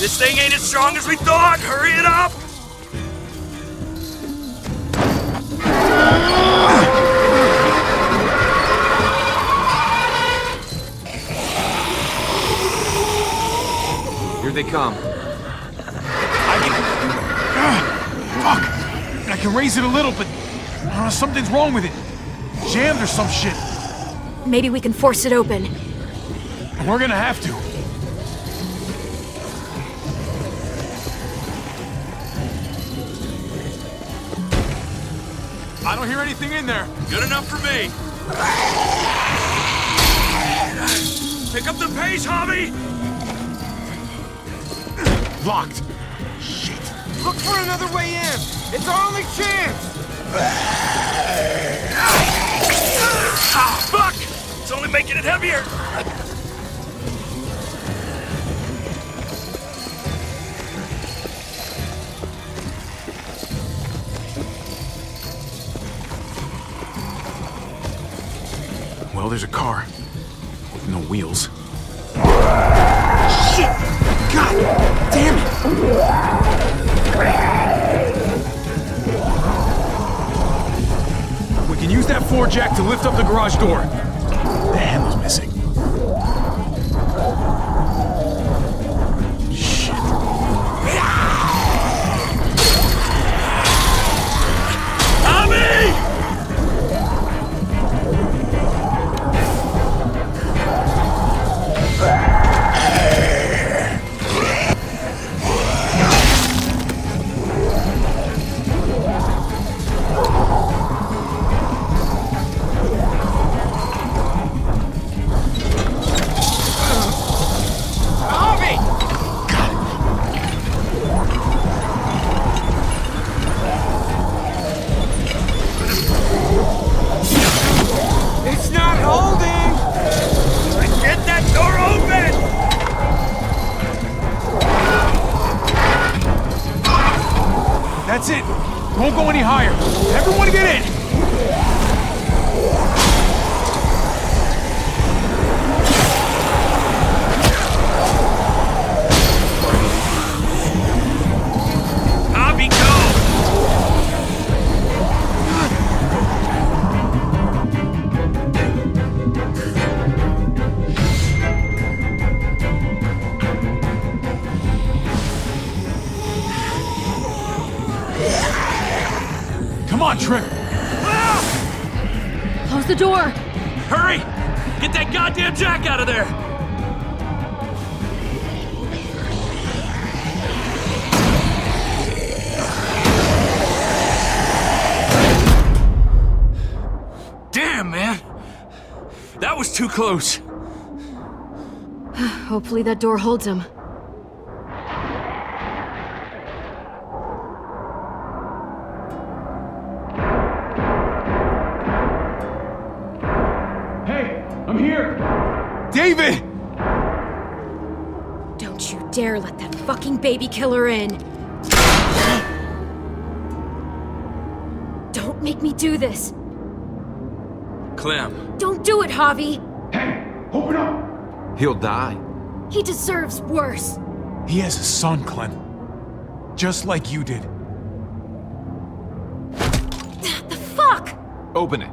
this thing ain't as strong as we thought. Hurry it up! Here they come. Fuck! I can raise it a little, but something's wrong with it. Jammed or some shit. Maybe we can force it open. We're gonna have to. I don't hear anything in there. Good enough for me. Pick up the pace, Javi! Locked. Look for another way in. It's our only chance. Ah, fuck! It's only making it heavier. Well, there's a car. No wheels. Shit! God damn it! We can use that floor jack to lift up the garage door. The handle's missing. Shit. Tommy! It's not holding! Get that door open! That's it. Won't go any higher. Everyone get in! Javi, go! Come on, Tripp! Close the door! Hurry! Get that goddamn jack out of there! Damn, man! That was too close. Hopefully that door holds him. Hey, I'm here! David! Don't you dare let that fucking baby killer in! Don't make me do this! Clem. Don't do it, Javi! Open up! He'll die. He deserves worse! He has a son, Clem. Just like you did. The fuck?! Open it.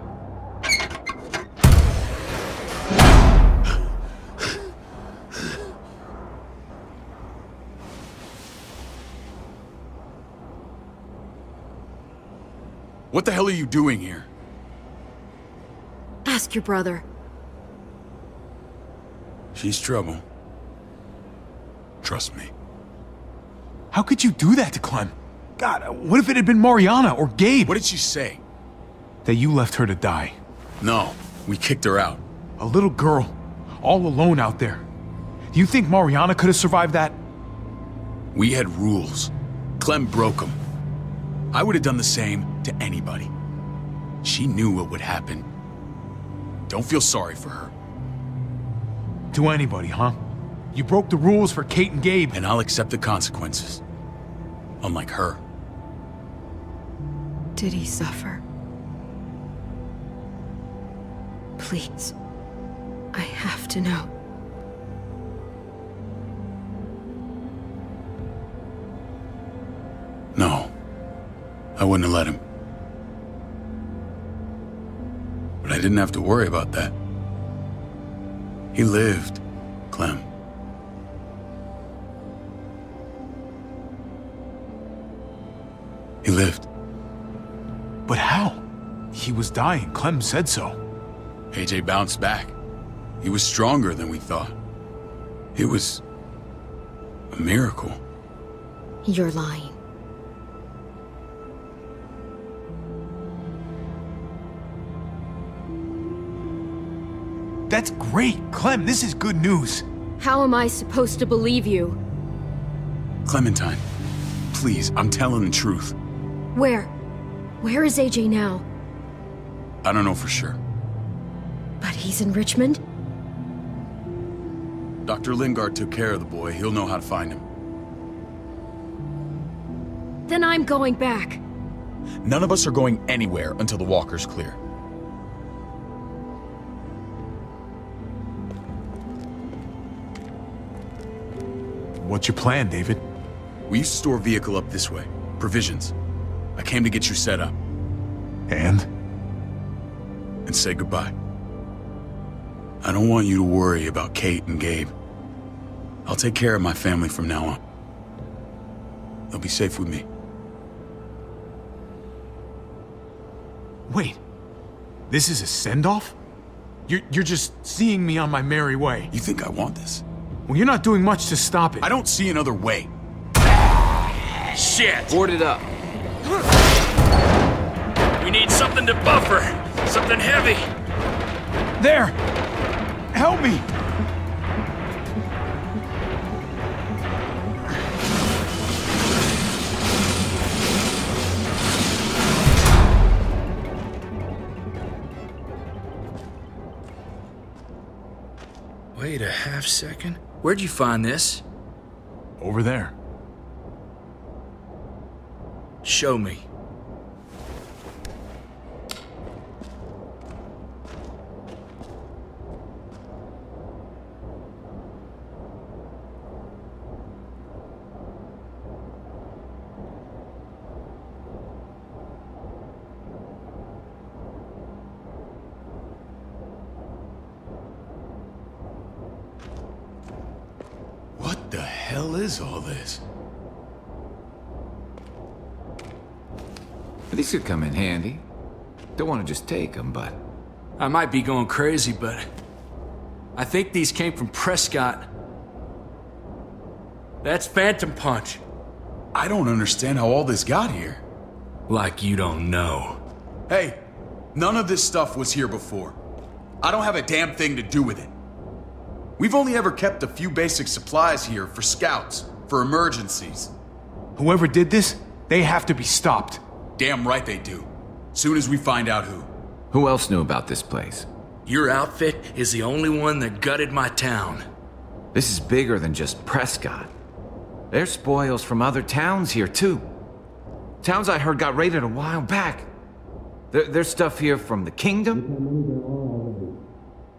What the hell are you doing here? Ask your brother. She's trouble. Trust me. How could you do that to Clem? God, what if it had been Mariana or Gabe? What did she say? That you left her to die. No, we kicked her out. A little girl, all alone out there. Do you think Mariana could have survived that? We had rules. Clem broke them. I would have done the same to anybody. She knew what would happen. Don't feel sorry for her. To anybody, huh? You broke the rules for Kate and Gabe. And I'll accept the consequences. Unlike her. Did he suffer? Please. I have to know. No. I wouldn't have let him. But I didn't have to worry about that. He lived, Clem. He lived. But how? He was dying. Clem said so. AJ bounced back. He was stronger than we thought. It was a miracle. You're lying. That's great. Clem, this is good news. How am I supposed to believe you? Clementine, please, I'm telling the truth. Where? Where is AJ now? I don't know for sure. But he's in Richmond? Dr. Lingard took care of the boy. He'll know how to find him. Then I'm going back. None of us are going anywhere until the walker's clear. What's your plan, David? We used to store a vehicle up this way. Provisions. I came to get you set up. And say goodbye. I don't want you to worry about Kate and Gabe. I'll take care of my family from now on. They'll be safe with me. Wait. This is a send-off? You're just seeing me on my merry way. You think I want this? Well, you're not doing much to stop it. I don't see another way. Shit! Board it up. We need something to buffer. Something heavy. There! Help me! Wait a half second. Where'd you find this? Over there. Show me. What the hell is all this? These could come in handy. Don't want to just take them, but... I might be going crazy, but... I think these came from Prescott. That's Phantom Punch. I don't understand how all this got here. Like you don't know. Hey, none of this stuff was here before. I don't have a damn thing to do with it. We've only ever kept a few basic supplies here for scouts, for emergencies. Whoever did this, they have to be stopped. Damn right they do. Soon as we find out who. Who else knew about this place? Your outfit is the only one that gutted my town. This is bigger than just Prescott. There's spoils from other towns here, too. Towns I heard got raided a while back. There's stuff here from the Kingdom.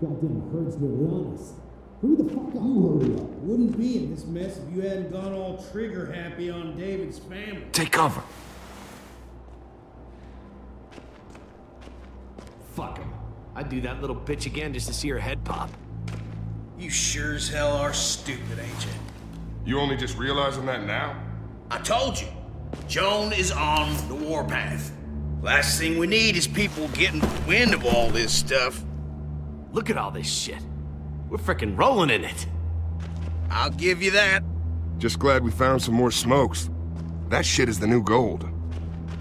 Goddamn herds really on us. Who the fuck are you? Hurry up. Wouldn't be in this mess if you hadn't gone all trigger happy on David's family. Take cover. Fuck him. I'd do that little bitch again just to see her head pop. You sure as hell are stupid, ain't you? You only just realizing that now? I told you. Joan is on the warpath. Last thing we need is people getting wind of all this stuff. Look at all this shit. We're frickin' rolling in it. I'll give you that. Just glad we found some more smokes. That shit is the new gold.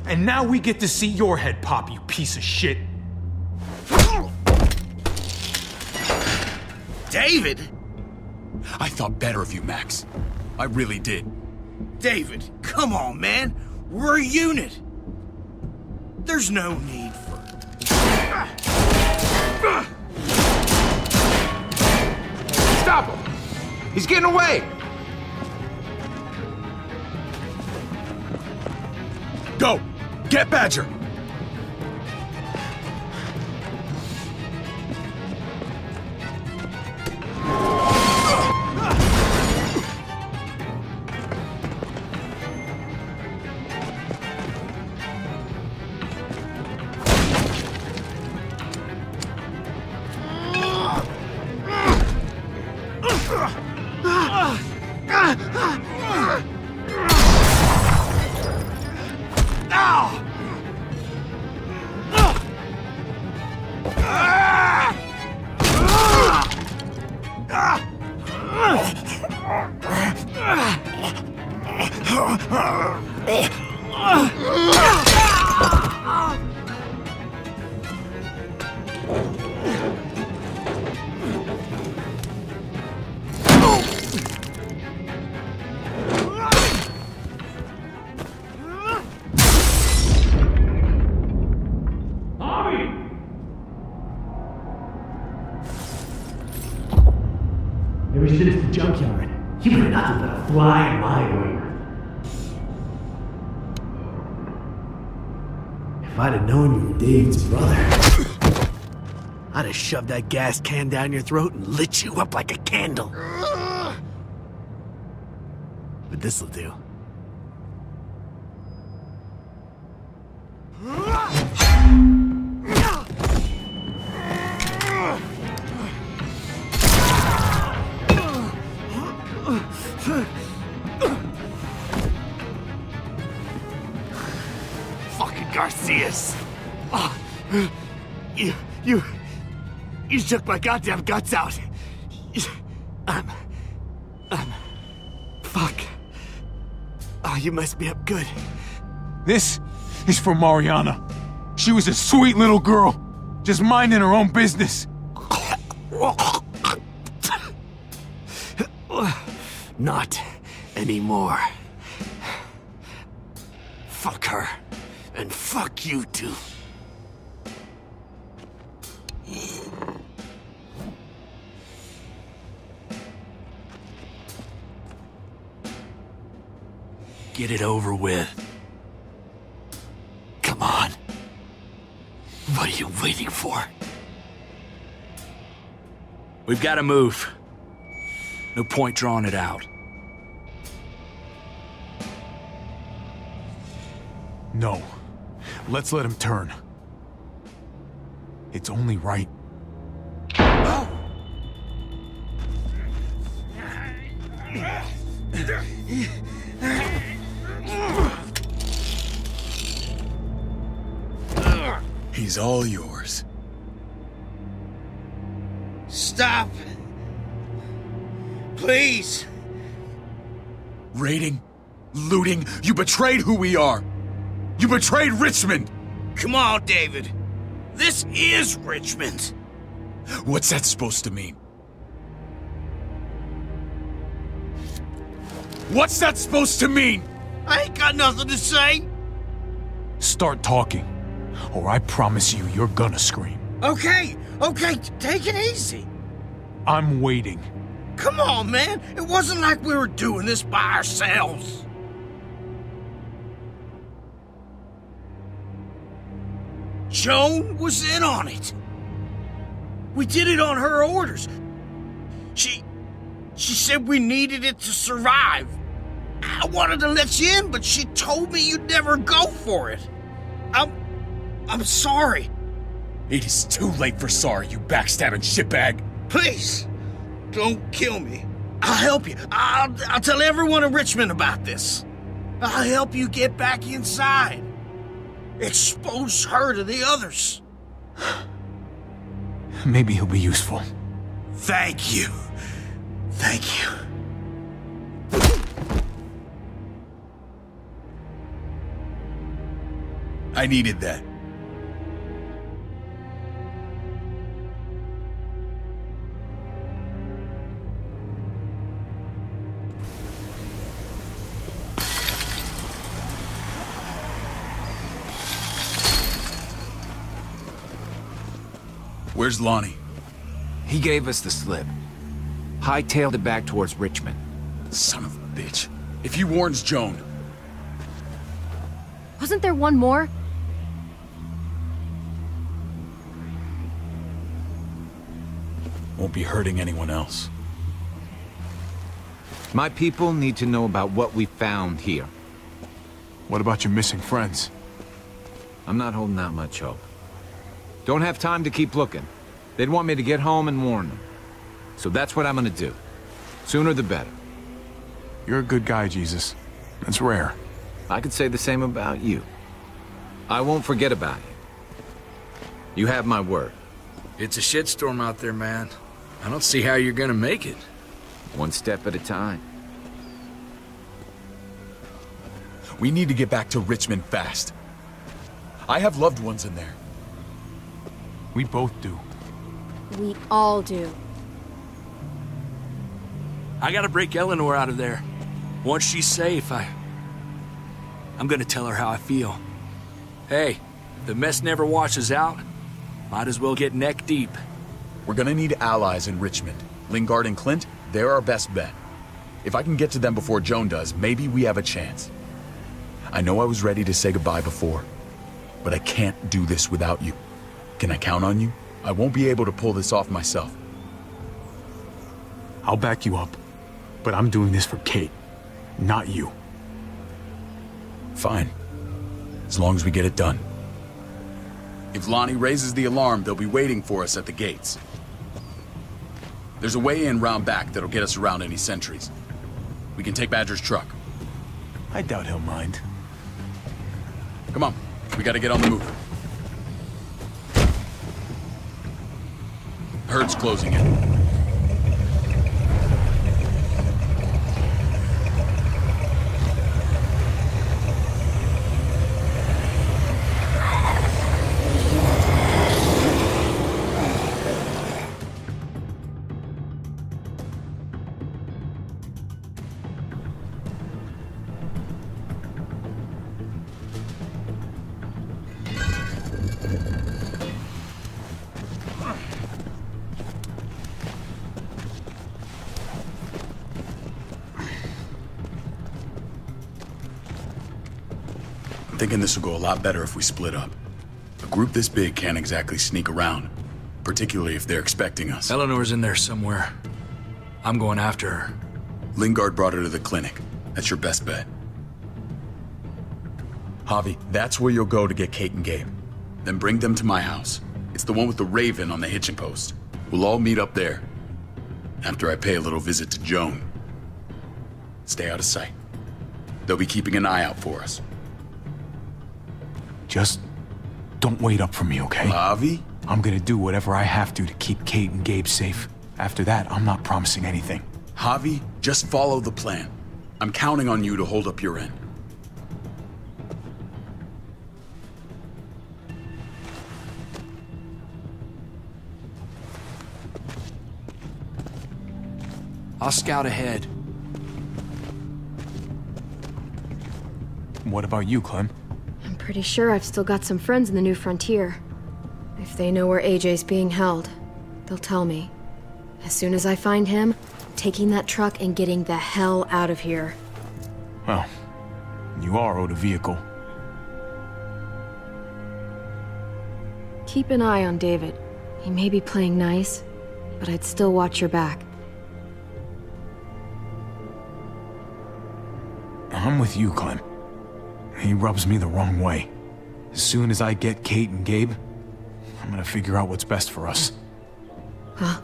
And now we get to see your head pop, you piece of shit. David? I thought better of you, Max. I really did. David, come on, man. We're a unit. There's no need for... Stop him! He's getting away! Go! Get Badger! shit is the junkyard. You better not let a fly in my ointment. If I'd have known you were David's brother, I'd have shoved that gas can down your throat and lit you up like a candle. But this'll do. Fucking Garcias. Oh, you shook my goddamn guts out. Fuck. Oh, you messed me up good. This is for Mariana. She was a sweet little girl, just minding her own business. Not anymore. Fuck her. And fuck you too. Get it over with. Come on. What are you waiting for? We've got to move. No point drawing it out. No. Let's let him turn. It's only right. He's all yours. Stop. Please. Raiding, looting, you betrayed who we are. You betrayed Richmond. Come on, David. This is Richmond. What's that supposed to mean? What's that supposed to mean? I ain't got nothing to say. Start talking, or I promise you, you're gonna scream. Okay, take it easy. I'm waiting. Come on, man. It wasn't like we were doing this by ourselves. Joan was in on it. We did it on her orders. She said we needed it to survive. I wanted to let you in, but she told me you'd never go for it. I'm sorry. It is too late for sorry, you backstabbing shitbag. Please, don't kill me. I'll help you. I'll tell everyone in Richmond about this. I'll help you get back inside. Expose her to the others. Maybe he'll be useful. Thank you. Thank you. I needed that. Where's Lonnie? He gave us the slip. Hightailed it back towards Richmond. Son of a bitch. If he warns Joan... Wasn't there one more? Won't be hurting anyone else. My people need to know about what we found here. What about your missing friends? I'm not holding out much hope. Don't have time to keep looking. They'd want me to get home and warn them. So that's what I'm gonna do. Sooner the better. You're a good guy, Jesus. That's rare. I could say the same about you. I won't forget about you. You have my word. It's a shitstorm out there, man. I don't see how you're gonna make it. One step at a time. We need to get back to Richmond fast. I have loved ones in there. We both do. We all do. I gotta break Eleanor out of there. Once she's safe, I'm gonna tell her how I feel. Hey, if the mess never washes out, might as well get neck deep. We're gonna need allies in Richmond. Lingard and Clint, they're our best bet. If I can get to them before Joan does, maybe we have a chance. I know I was ready to say goodbye before, but I can't do this without you. Can I count on you? I won't be able to pull this off myself. I'll back you up, but I'm doing this for Kate, not you. Fine. As long as we get it done. If Lonnie raises the alarm, they'll be waiting for us at the gates. There's a way in round back that'll get us around any sentries. We can take Badger's truck. I doubt he'll mind. Come on, we gotta get on the move. Herd's closing in. I'm thinking this will go a lot better if we split up. A group this big can't exactly sneak around, particularly if they're expecting us. Eleanor's in there somewhere. I'm going after her. Lingard brought her to the clinic. That's your best bet. Javi, that's where you'll go to get Kate and Gabe. Then bring them to my house. It's the one with the Raven on the hitching post. We'll all meet up there. After I pay a little visit to Joan. Stay out of sight. They'll be keeping an eye out for us. Just don't wait up for me, okay? Javi? I'm gonna do whatever I have to keep Kate and Gabe safe. After that, I'm not promising anything. Javi, just follow the plan. I'm counting on you to hold up your end. I'll scout ahead. What about you, Clem? I'm pretty sure I've still got some friends in the New Frontier. If they know where AJ's being held, they'll tell me. As soon as I find him, I'm taking that truck and getting the hell out of here. Well, you are owed a vehicle. Keep an eye on David. He may be playing nice, but I'd still watch your back. I'm with you, Clem. He rubs me the wrong way. As soon as I get Kate and Gabe, I'm gonna figure out what's best for us. Well,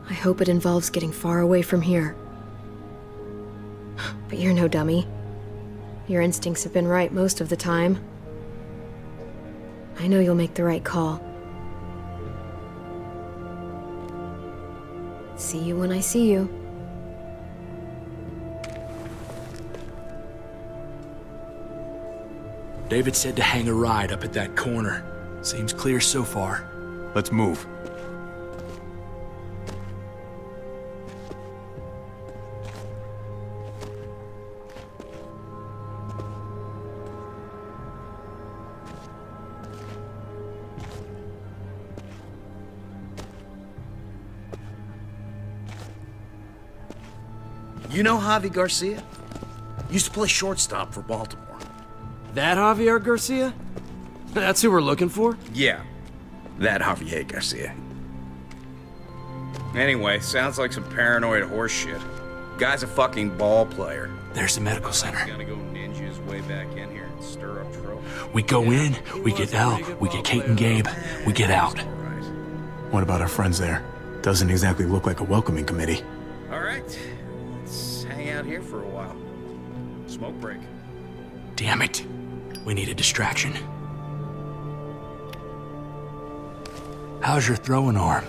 I hope it involves getting far away from here. But you're no dummy. Your instincts have been right most of the time. I know you'll make the right call. See you when I see you. David said to hang a ride up at that corner. Seems clear so far. Let's move. You know Javi Garcia? Used to play shortstop for Baltimore. That Javier Garcia? That's who we're looking for? Yeah, that Javier Garcia. Anyway, sounds like some paranoid horse shit. Guy's a fucking ball player. There's the medical center. He's gonna go ninja his way back in here and stir up trouble. We go in, we get Elle, we get Kate and Gabe, we get out. What about our friends there? Doesn't exactly look like a welcoming committee. All right, let's hang out here for a while. Smoke break. Damn it. We need a distraction. How's your throwing arm?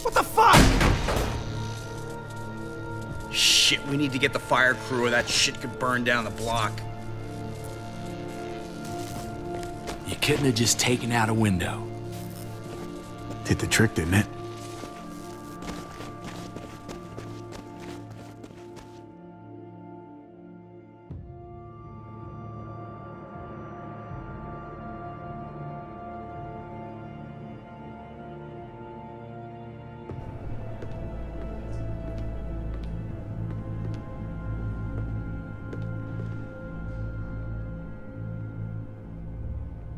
What the fuck? Shit, we need to get the fire crew or that shit could burn down the block. You couldn't have just taken out a window. Did the trick, didn't it?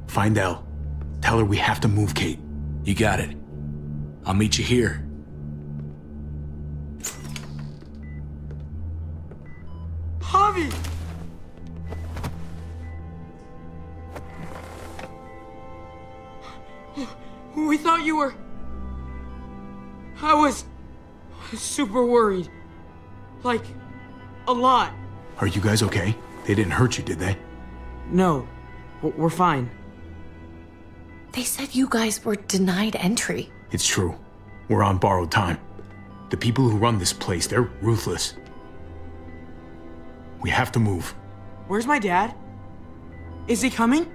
Find Elle. Tell her we have to move Kate. You got it. I'll meet you here. Javi! We thought you were... I was super worried. Like, a lot. Are you guys okay? They didn't hurt you, did they? No, we're fine. They said you guys were denied entry. It's true. We're on borrowed time. The people who run this place, they're ruthless. We have to move. Where's my dad? Is he coming?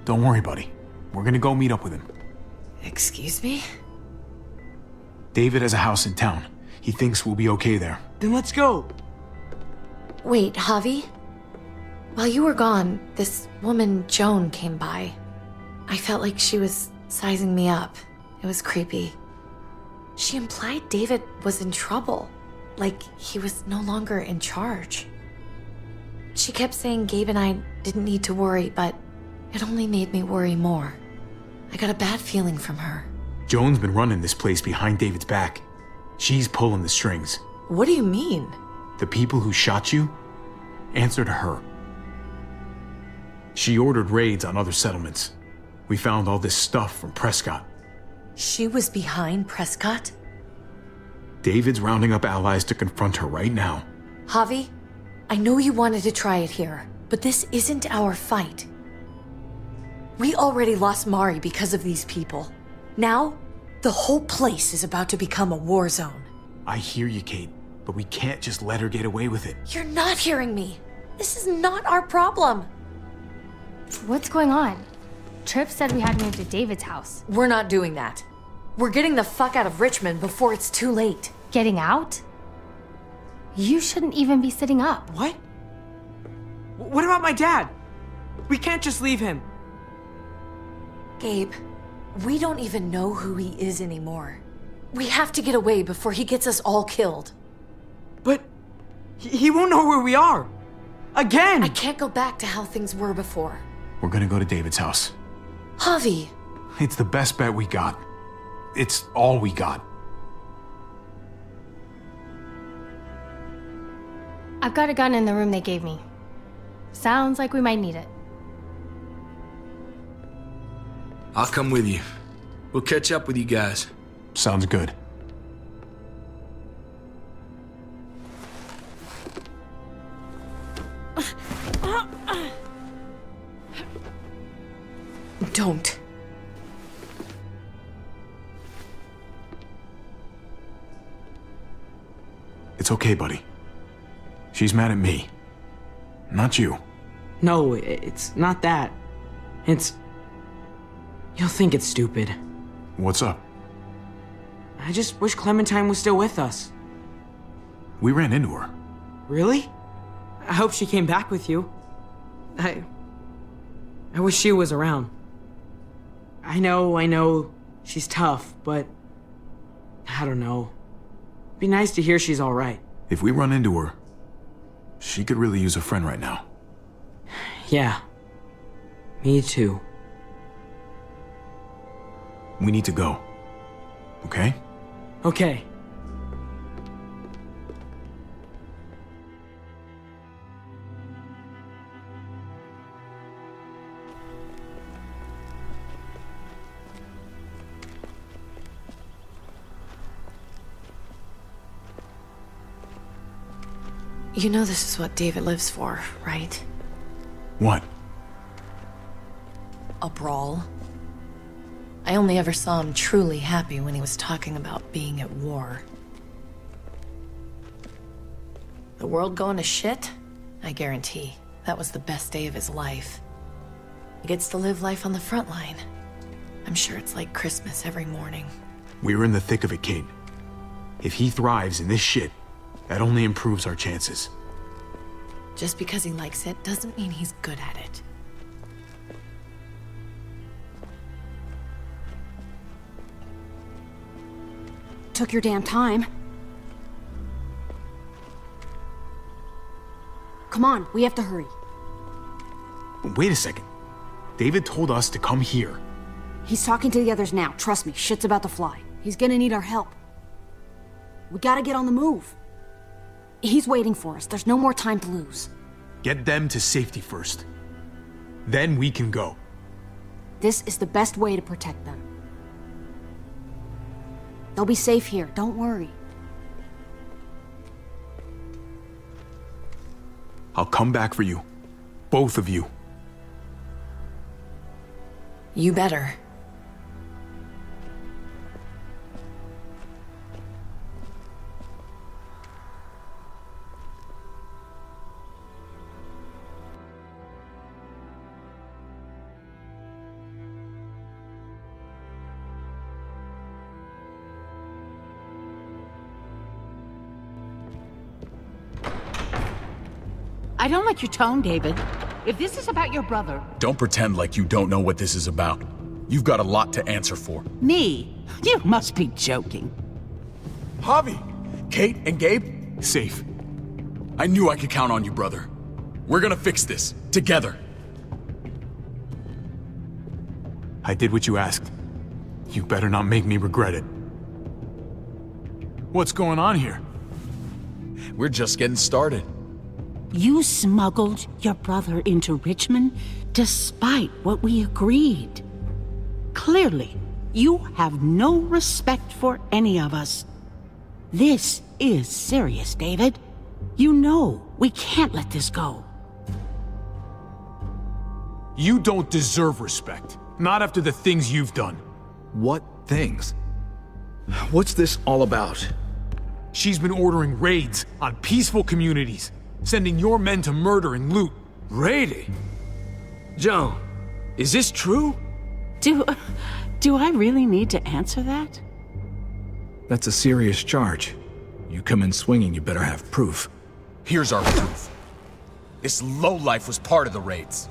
Don't worry, buddy. We're gonna go meet up with him. Excuse me? David has a house in town. He thinks we'll be okay there. Then let's go. Wait, Javi? While you were gone, this woman, Joan, came by. I felt like she was sizing me up. It was creepy. She implied David was in trouble. Like he was no longer in charge. She kept saying Gabe and I didn't need to worry, but it only made me worry more. I got a bad feeling from her. Joan's been running this place behind David's back. She's pulling the strings. What do you mean? The people who shot you answer to her. She ordered raids on other settlements. We found all this stuff from Prescott. She was behind Prescott? David's rounding up allies to confront her right now. Javi, I know you wanted to try it here, but this isn't our fight. We already lost Mari because of these people. Now, the whole place is about to become a war zone. I hear you, Kate, but we can't just let her get away with it. You're not hearing me. This is not our problem. What's going on? Tripp said we had to move to David's house. We're not doing that. We're getting the fuck out of Richmond before it's too late. Getting out? You shouldn't even be sitting up. What? What about my dad? We can't just leave him. Gabe, we don't even know who he is anymore. We have to get away before he gets us all killed. But he won't know where we are. Again! I can't go back to how things were before. We're gonna go to David's house. Javi! It's the best bet we got. It's all we got. I've got a gun in the room they gave me. Sounds like we might need it. I'll come with you. We'll catch up with you guys. Sounds good. Don't. It's okay, buddy. She's mad at me. Not you. No, it's not that. It's... You'll think it's stupid. What's up? I just wish Clementine was still with us. We ran into her. Really? I hope she came back with you. I wish she was around. I know, she's tough, but... I don't know. It'd be nice to hear she's alright. If we run into her, she could really use a friend right now. Yeah. Me too. We need to go. Okay? Okay. You know this is what David lives for, right? What? A brawl. I only ever saw him truly happy when he was talking about being at war. The world going to shit? I guarantee that was the best day of his life. He gets to live life on the front line. I'm sure it's like Christmas every morning. We're in the thick of it, Kate. If he thrives in this shit, that only improves our chances. Just because he likes it doesn't mean he's good at it. Took your damn time. Come on, we have to hurry. Wait a second. David told us to come here. He's talking to the others now. Trust me, shit's about to fly. He's gonna need our help. We gotta get on the move. He's waiting for us. There's no more time to lose. Get them to safety first. Then we can go. This is the best way to protect them. They'll be safe here, don't worry. I'll come back for you. Both of you. You better. I don't like your tone, David. If this is about your brother... Don't pretend like you don't know what this is about. You've got a lot to answer for. Me? You must be joking. Javi! Kate and Gabe? Safe. I knew I could count on you, brother. We're gonna fix this. Together. I did what you asked. You better not make me regret it. What's going on here? We're just getting started. You smuggled your brother into Richmond despite what we agreed. Clearly, you have no respect for any of us. This is serious, David. You know we can't let this go. You don't deserve respect. Not after the things you've done. What things? What's this all about? She's been ordering raids on peaceful communities, sending your men to murder and loot. Raiding? Joan, is this true? Do I really need to answer that? That's a serious charge. You come in swinging, you better have proof. Here's our proof. This lowlife was part of the raids.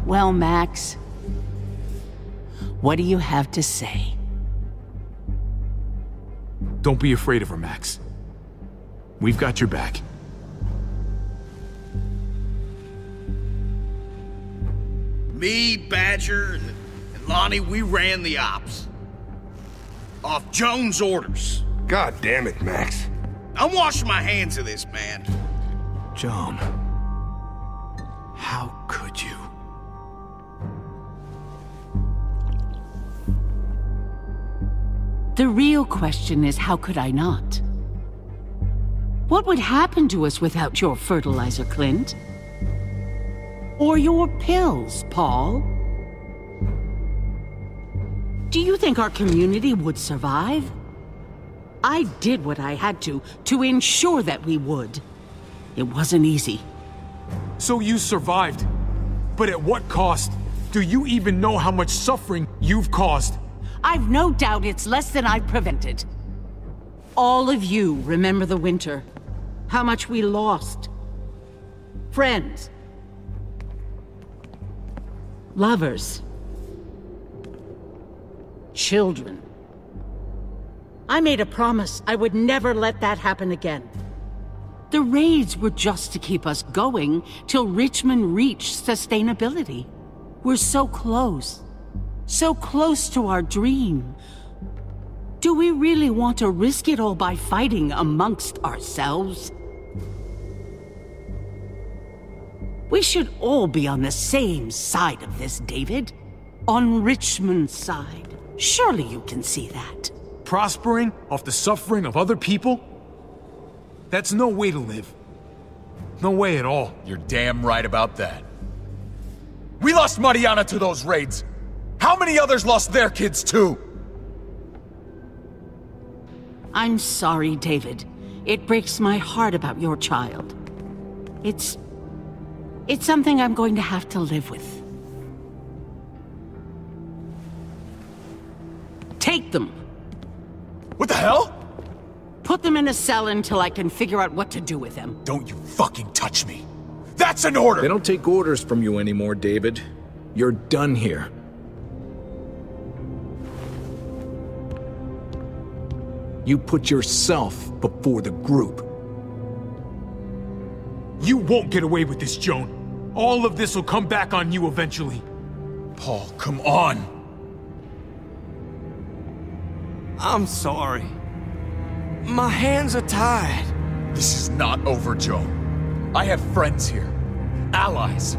Well, Max, what do you have to say? Don't be afraid of her, Max. We've got your back. Me, Badger, and Lonnie, we ran the ops. Off Joan's orders. God damn it, Max. I'm washing my hands of this, man. Joan. How could you? The real question is, how could I not? What would happen to us without your fertilizer, Clint? Or your pills, Paul? Do you think our community would survive? I did what I had to ensure that we would. It wasn't easy. So you survived. But at what cost? Do you even know how much suffering you've caused? I've no doubt it's less than I've prevented. All of you remember the winter. How much we lost. Friends. Lovers. Children. I made a promise I would never let that happen again. The raids were just to keep us going till Richmond reached sustainability. We're so close to our dream. Do we really want to risk it all by fighting amongst ourselves? We should all be on the same side of this, David. On Richmond's side. Surely you can see that. Prospering off the suffering of other people? That's no way to live. No way at all. You're damn right about that. We lost Mariana to those raids. How many others lost their kids too? I'm sorry, David. It breaks my heart about your child. It's something I'm going to have to live with. Take them. What the hell? Put them in a cell until I can figure out what to do with them. Don't you fucking touch me. That's an order! They don't take orders from you anymore, David. You're done here. You put yourself before the group. You won't get away with this, Joan. All of this will come back on you eventually. Paul, come on. I'm sorry. My hands are tied. This is not over, Joe. I have friends here. Allies.